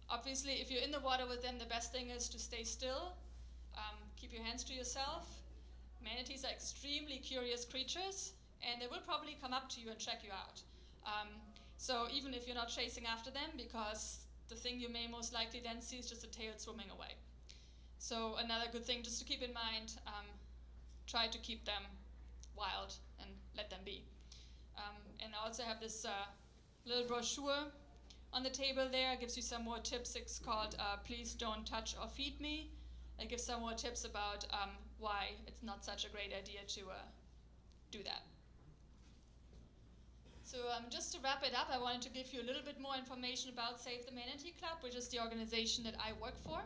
Obviously, if you're in the water with them, the best thing is to stay still, keep your hands to yourself. Manatees are extremely curious creatures, and they will probably come up to you and check you out. So even if you're not chasing after them, because the thing you may most likely then see is just a tail swimming away. So another good thing just to keep in mind, try to keep them wild and let them be. And I also have this little brochure on the table there. It gives you some more tips. It's called Please Don't Touch or Feed Me. It gives some more tips about why it's not such a great idea to do that. So just to wrap it up, I wanted to give you a little bit more information about Save the Manatee Club, which is the organization that I work for.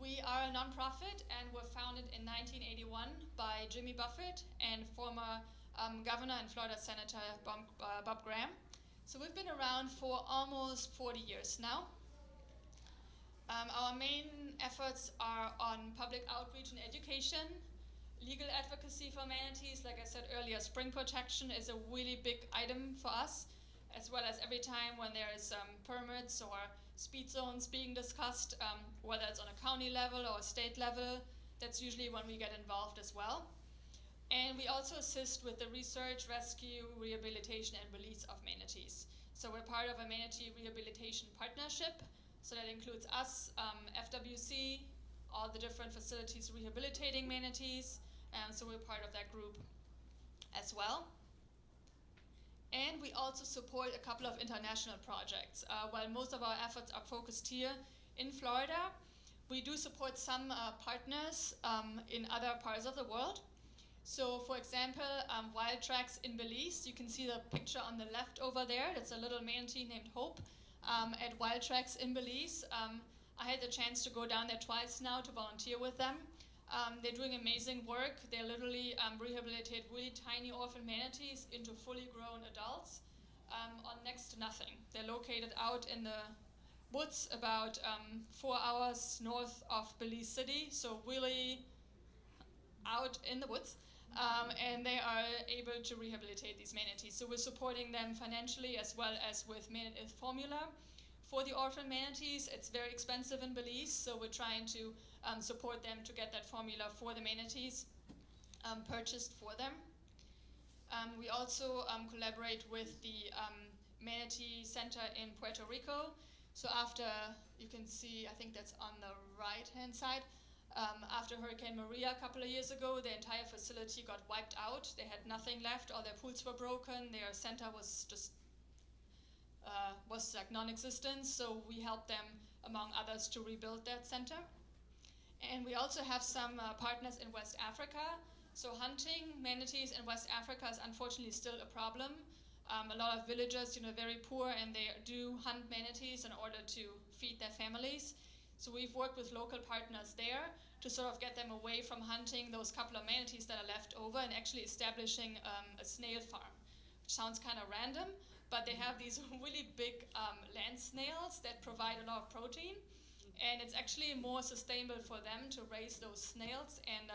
We are a nonprofit and were founded in 1981 by Jimmy Buffett and former Governor and Florida Senator Bob Graham. So we've been around for almost 40 years now. Our main efforts are on public outreach and education, legal advocacy for manatees. Like I said earlier, spring protection is a really big item for us, as well as every time when there is permits or speed zones being discussed, whether it's on a county level or state level, that's usually when we get involved as well. And we also assist with the research, rescue, rehabilitation, and release of manatees. So we're part of a manatee rehabilitation partnership. So that includes us, FWC, all the different facilities rehabilitating manatees. So we're part of that group as well. And we also support a couple of international projects. While most of our efforts are focused here in Florida, we do support some partners in other parts of the world. So for example, Wild Tracks in Belize, you can see the picture on the left over there. That's a little manatee named Hope at Wild Tracks in Belize. I had the chance to go down there twice now to volunteer with them. They're doing amazing work. They literally rehabilitate really tiny orphan manatees into fully grown adults on next to nothing. They're located out in the woods about 4 hours north of Belize City, so really out in the woods. And they are able to rehabilitate these manatees. So we're supporting them financially as well as with manatee formula. For the orphan manatees, it's very expensive in Belize, so we're trying to support them to get that formula for the manatees purchased for them. We also collaborate with the Manatee Center in Puerto Rico. So after, you can see, I think that's on the right-hand side, after Hurricane Maria a couple of years ago, the entire facility got wiped out. They had nothing left, all their pools were broken, their center was just was like non-existent, so we helped them, among others, to rebuild that center. And we also have some partners in West Africa. So hunting manatees in West Africa is unfortunately still a problem. A lot of villagers, very poor, and they do hunt manatees in order to feed their families. So we've worked with local partners there to sort of get them away from hunting those couple of manatees that are left over and actually establishing a snail farm, which sounds kind of random, but they have these really big land snails that provide a lot of protein, and it's actually more sustainable for them to raise those snails and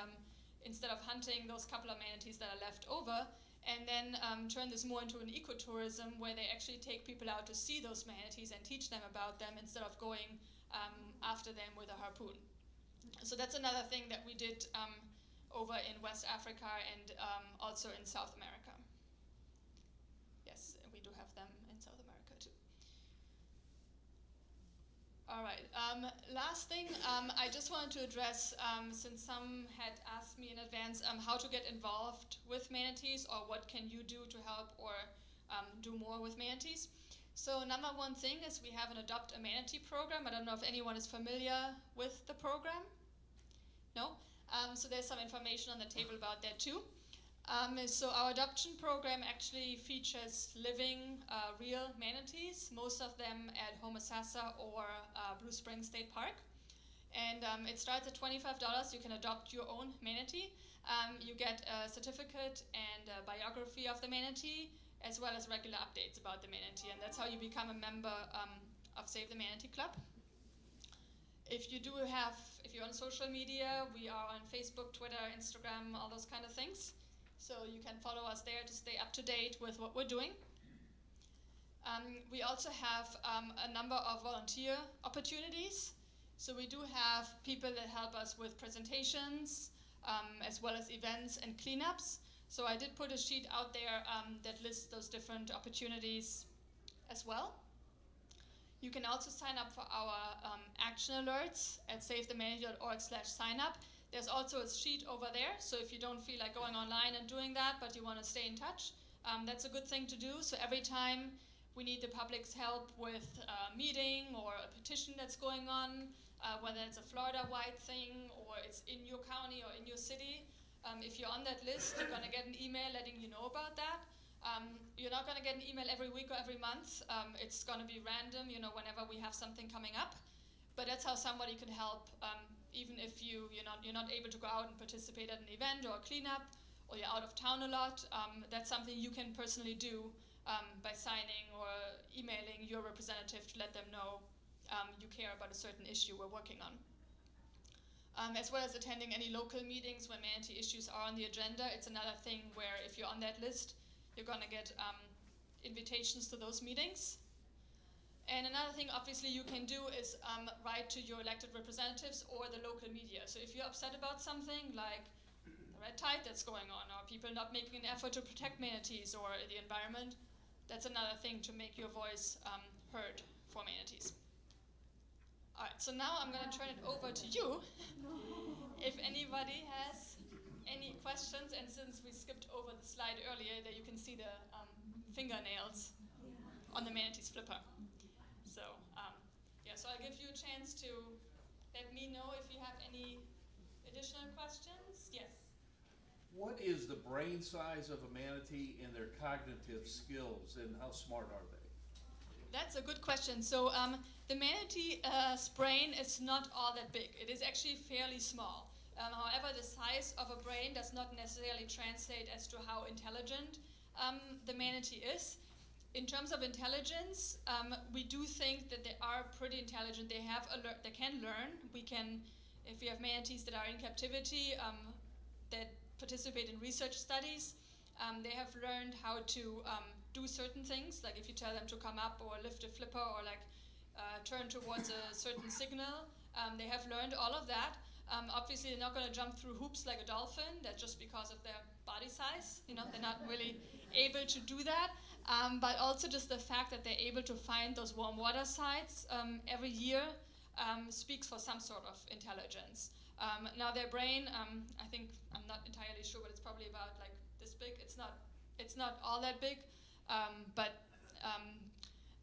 instead of hunting those couple of manatees that are left over, and then turn this more into an ecotourism where they actually take people out to see those manatees and teach them about them instead of going after them with a harpoon. So that's another thing that we did over in West Africa and also in South America. Yes, we do have them in South America too. All right, last thing I just wanted to address, since some had asked me in advance how to get involved with manatees or what can you do to help or do more with manatees. So number one thing is we have an Adopt a Manatee program. I don't know if anyone is familiar with the program. No? So there's some information on the table about that too. So our adoption program actually features living real manatees, most of them at Homosassa or Blue Springs State Park. And it starts at $25. You can adopt your own manatee. You get a certificate and a biography of the manatee, as well as regular updates about the manatee. And that's how you become a member of Save the Manatee Club. If you're on social media, we are on Facebook, Twitter, Instagram, all those kind of things. So you can follow us there to stay up to date with what we're doing. We also have a number of volunteer opportunities. So we do have people that help us with presentations, as well as events and cleanups. So I did put a sheet out there that lists those different opportunities as well. You can also sign up for our action alerts at savethemanatee.org/signup. There's also a sheet over there, so if you don't feel like going online and doing that, but you want to stay in touch, that's a good thing to do. So every time we need the public's help with a meeting or a petition that's going on, whether it's a Florida-wide thing or it's in your county or in your city, if you're on that list, you're going to get an email letting you know about that. You're not going to get an email every week or every month. It's going to be random, whenever we have something coming up. But that's how somebody can help, even if you're not able to go out and participate at an event or a cleanup, or you're out of town a lot, that's something you can personally do by signing or emailing your representative to let them know you care about a certain issue we're working on. As well as attending any local meetings when manatee issues are on the agenda. It's another thing where if you're on that list, you're going to get invitations to those meetings. And another thing, obviously, you can do is write to your elected representatives or the local media. So if you're upset about something like the red tide that's going on, or people not making an effort to protect manatees or the environment, that's another thing to make your voice heard for manatees. All right, so now I'm going to turn it over to you. If anybody has any questions, and since we skipped over the slide earlier, that you can see the fingernails on the manatee's flipper. So, yeah, so I'll give you a chance to let me know if you have any additional questions. Yes? What is the brain size of a manatee and their cognitive skills, and how smart are they? That's a good question. So the manatee's brain is not all that big. It is actually fairly small. However, the size of a brain does not necessarily translate as to how intelligent the manatee is. In terms of intelligence, we do think that they are pretty intelligent. They can learn. If we have manatees that are in captivity that participate in research studies, they have learned how to do certain things, like if you tell them to come up or lift a flipper or turn towards a certain signal. They have learned all of that. Obviously, they're not going to jump through hoops like a dolphin. That's just because of their body size. They're not really able to do that. But also just the fact that they're able to find those warm water sites every year speaks for some sort of intelligence. Now their brain, I think, I'm not entirely sure, but it's probably about like this big. It's not all that big, but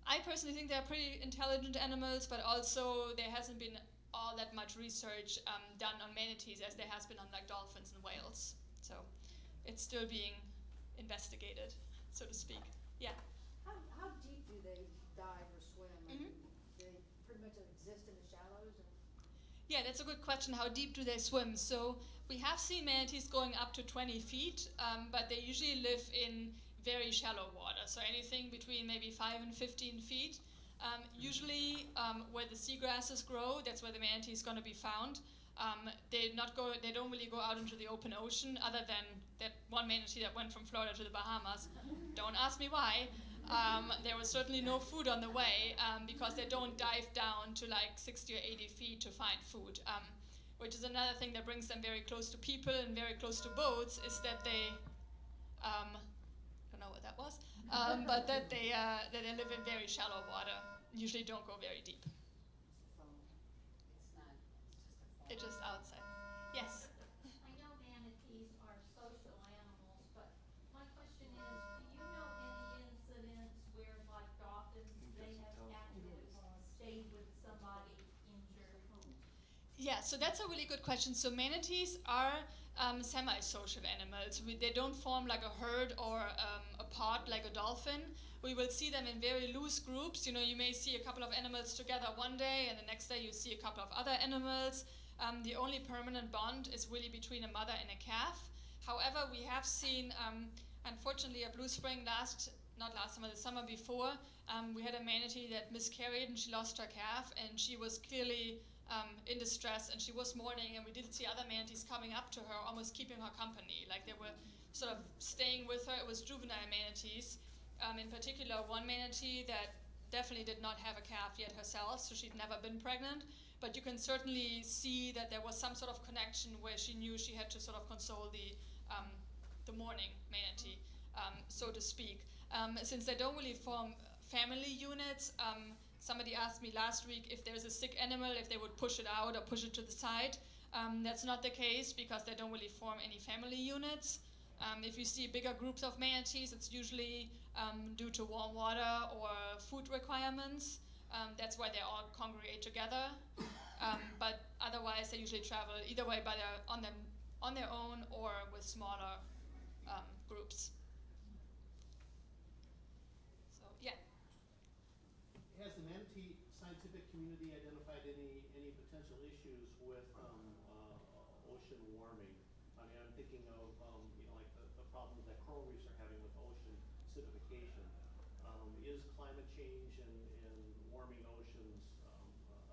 I personally think they're pretty intelligent animals, but also there hasn't been all that much research done on manatees as there has been on like dolphins and whales. So it's still being investigated, so to speak. Yeah. How deep do they dive or swim? They pretty much exist in the shallows? Yeah, that's a good question. How deep do they swim? So we have seen manatees going up to 20 feet, but they usually live in very shallow water. So anything between maybe 5 and 15 feet. Usually where the seagrasses grow, that's where the manatee is going to be found. They don't really go out into the open ocean, other than that one manatee that went from Florida to the Bahamas. Don't ask me why. There was certainly no food on the way because they don't dive down to like 60 or 80 feet to find food, which is another thing that brings them very close to people and very close to boats, is that they, don't know what that was, but that they live in very shallow water, usually don't go very deep. It's just outside. Yes? I know manatees are social animals, but my question is, do you know any incidents where, like dolphins, they have actually stayed with somebody injured? Yeah, so that's a really good question. So manatees are semi-social animals. They don't form like a herd or a pod like a dolphin. We will see them in very loose groups. You may see a couple of animals together one day, and the next day you see a couple of other animals. The only permanent bond is really between a mother and a calf. However, we have seen, unfortunately, a blue spring not last summer, the summer before. We had a manatee that miscarried and she lost her calf, and she was clearly in distress, and she was mourning, and we did see other manatees coming up to her, almost keeping her company. Like they were sort of staying with her. It was juvenile manatees. In particular, one manatee that definitely did not have a calf yet herself, so she'd never been pregnant. But you can certainly see that there was some sort of connection where she knew she had to sort of console the mourning manatee, so to speak. Since they don't really form family units, somebody asked me last week if there's a sick animal, if they would push it out or push it to the side. That's not the case because they don't really form any family units. If you see bigger groups of manatees, it's usually due to warm water or food requirements. That's why they all congregate together. But otherwise, they usually travel either way on their own or with smaller groups. So, yeah. Has the manatee scientific community identified any potential issues with ocean warming? I mean, I'm thinking of like the problems that coral reefs are having with ocean acidification. Is climate change and warming oceans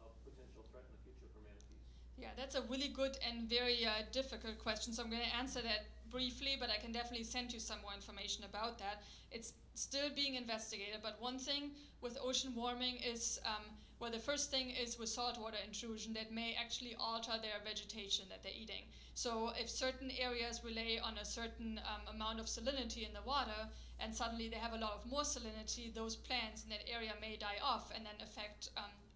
a potential threat in the future for manatees? Yeah, that's a really good and very difficult question. So I'm going to answer that briefly, but I can definitely send you some more information about that. It's still being investigated, but one thing with ocean warming is, well, the first thing is with saltwater intrusion that may actually alter their vegetation that they're eating. So if certain areas rely on a certain amount of salinity in the water, and suddenly they have a lot of more salinity, those plants in that area may die off and then affect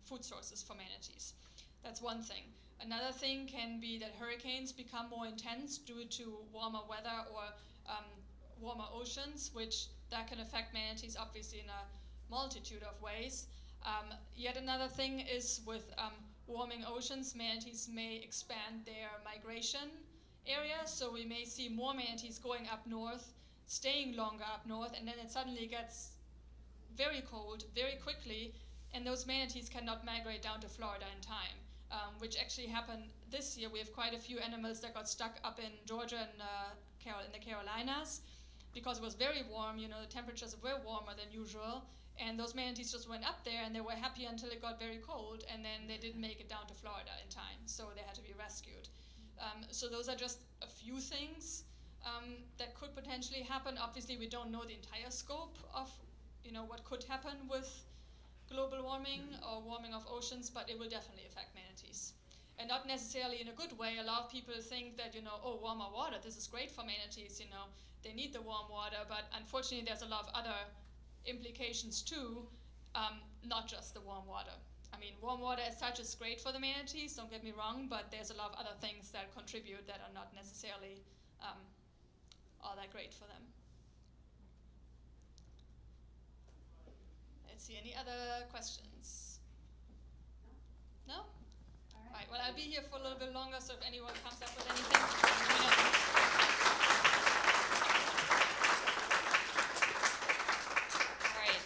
food sources for manatees. That's one thing. Another thing can be that hurricanes become more intense due to warmer weather or warmer oceans, which that can affect manatees obviously in a multitude of ways. Yet another thing is with warming oceans, manatees may expand their migration area, so we may see more manatees going up north, staying longer up north, and then it suddenly gets very cold very quickly, and those manatees cannot migrate down to Florida in time. Which actually happened this year. We have quite a few animals that got stuck up in Georgia and in the Carolinas because it was very warm. You know, the temperatures were warmer than usual, and those manatees just went up there and they were happy until it got very cold, and then they didn't make it down to Florida in time, so they had to be rescued. So those are just a few things that could potentially happen. Obviously, we don't know the entire scope of, you know, what could happen with global warming or warming of oceans, but it will definitely affect manatees. And not necessarily in a good way. A lot of people think that, you know, oh, warmer water, this is great for manatees, you know, they need the warm water, but unfortunately there's a lot of other implications too, not just the warm water. I mean, warm water as such is great for the manatees, don't get me wrong, but there's a lot of other things that contribute that are not necessarily all that great for them. Let's see, any other questions? No? All right, well, I'll be here for a little bit longer, so if anyone comes up with anything, let me know. All right,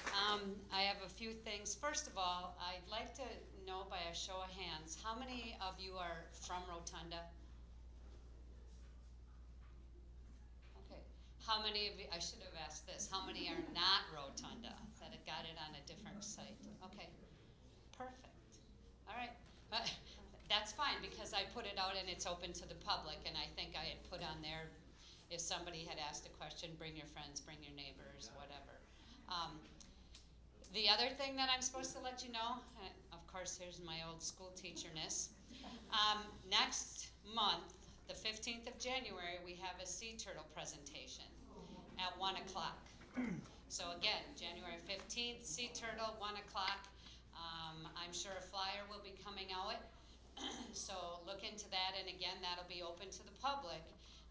I have a few things. First of all, I'd like to know by a show of hands, how many of you are from Rotonda? Okay. How many of you, I should have asked this, how many are not Rotunda, that had got it on a different site? Okay, perfect. All right, but that's fine because I put it out and it's open to the public, and I think I had put on there, if somebody had asked a question, bring your friends, bring your neighbors, whatever. The other thing that I'm supposed to let you know, of course here's my old school teacherness, next month, the 15th of January, we have a sea turtle presentation at 1 o'clock. So again, January 15th, sea turtle, 1 o'clock. I'm sure a flyer will be coming out. So look into that, and again, that'll be open to the public.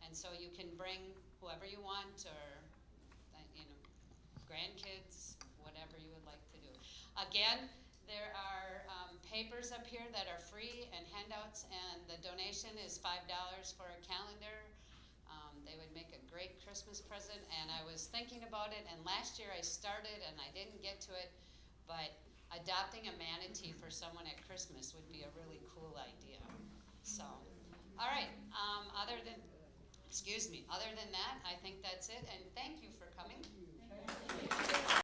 And so you can bring whoever you want, or you know, grandkids, whatever you would like to do. Again, there are papers up here that are free and handouts, and the donation is $5 for a calendar. They would make a great Christmas present, and I was thinking about it, and last year I started and I didn't get to it, but adopting a manatee for someone at Christmas would be a really cool idea. So, all right, other than that, I think that's it, and thank you for coming.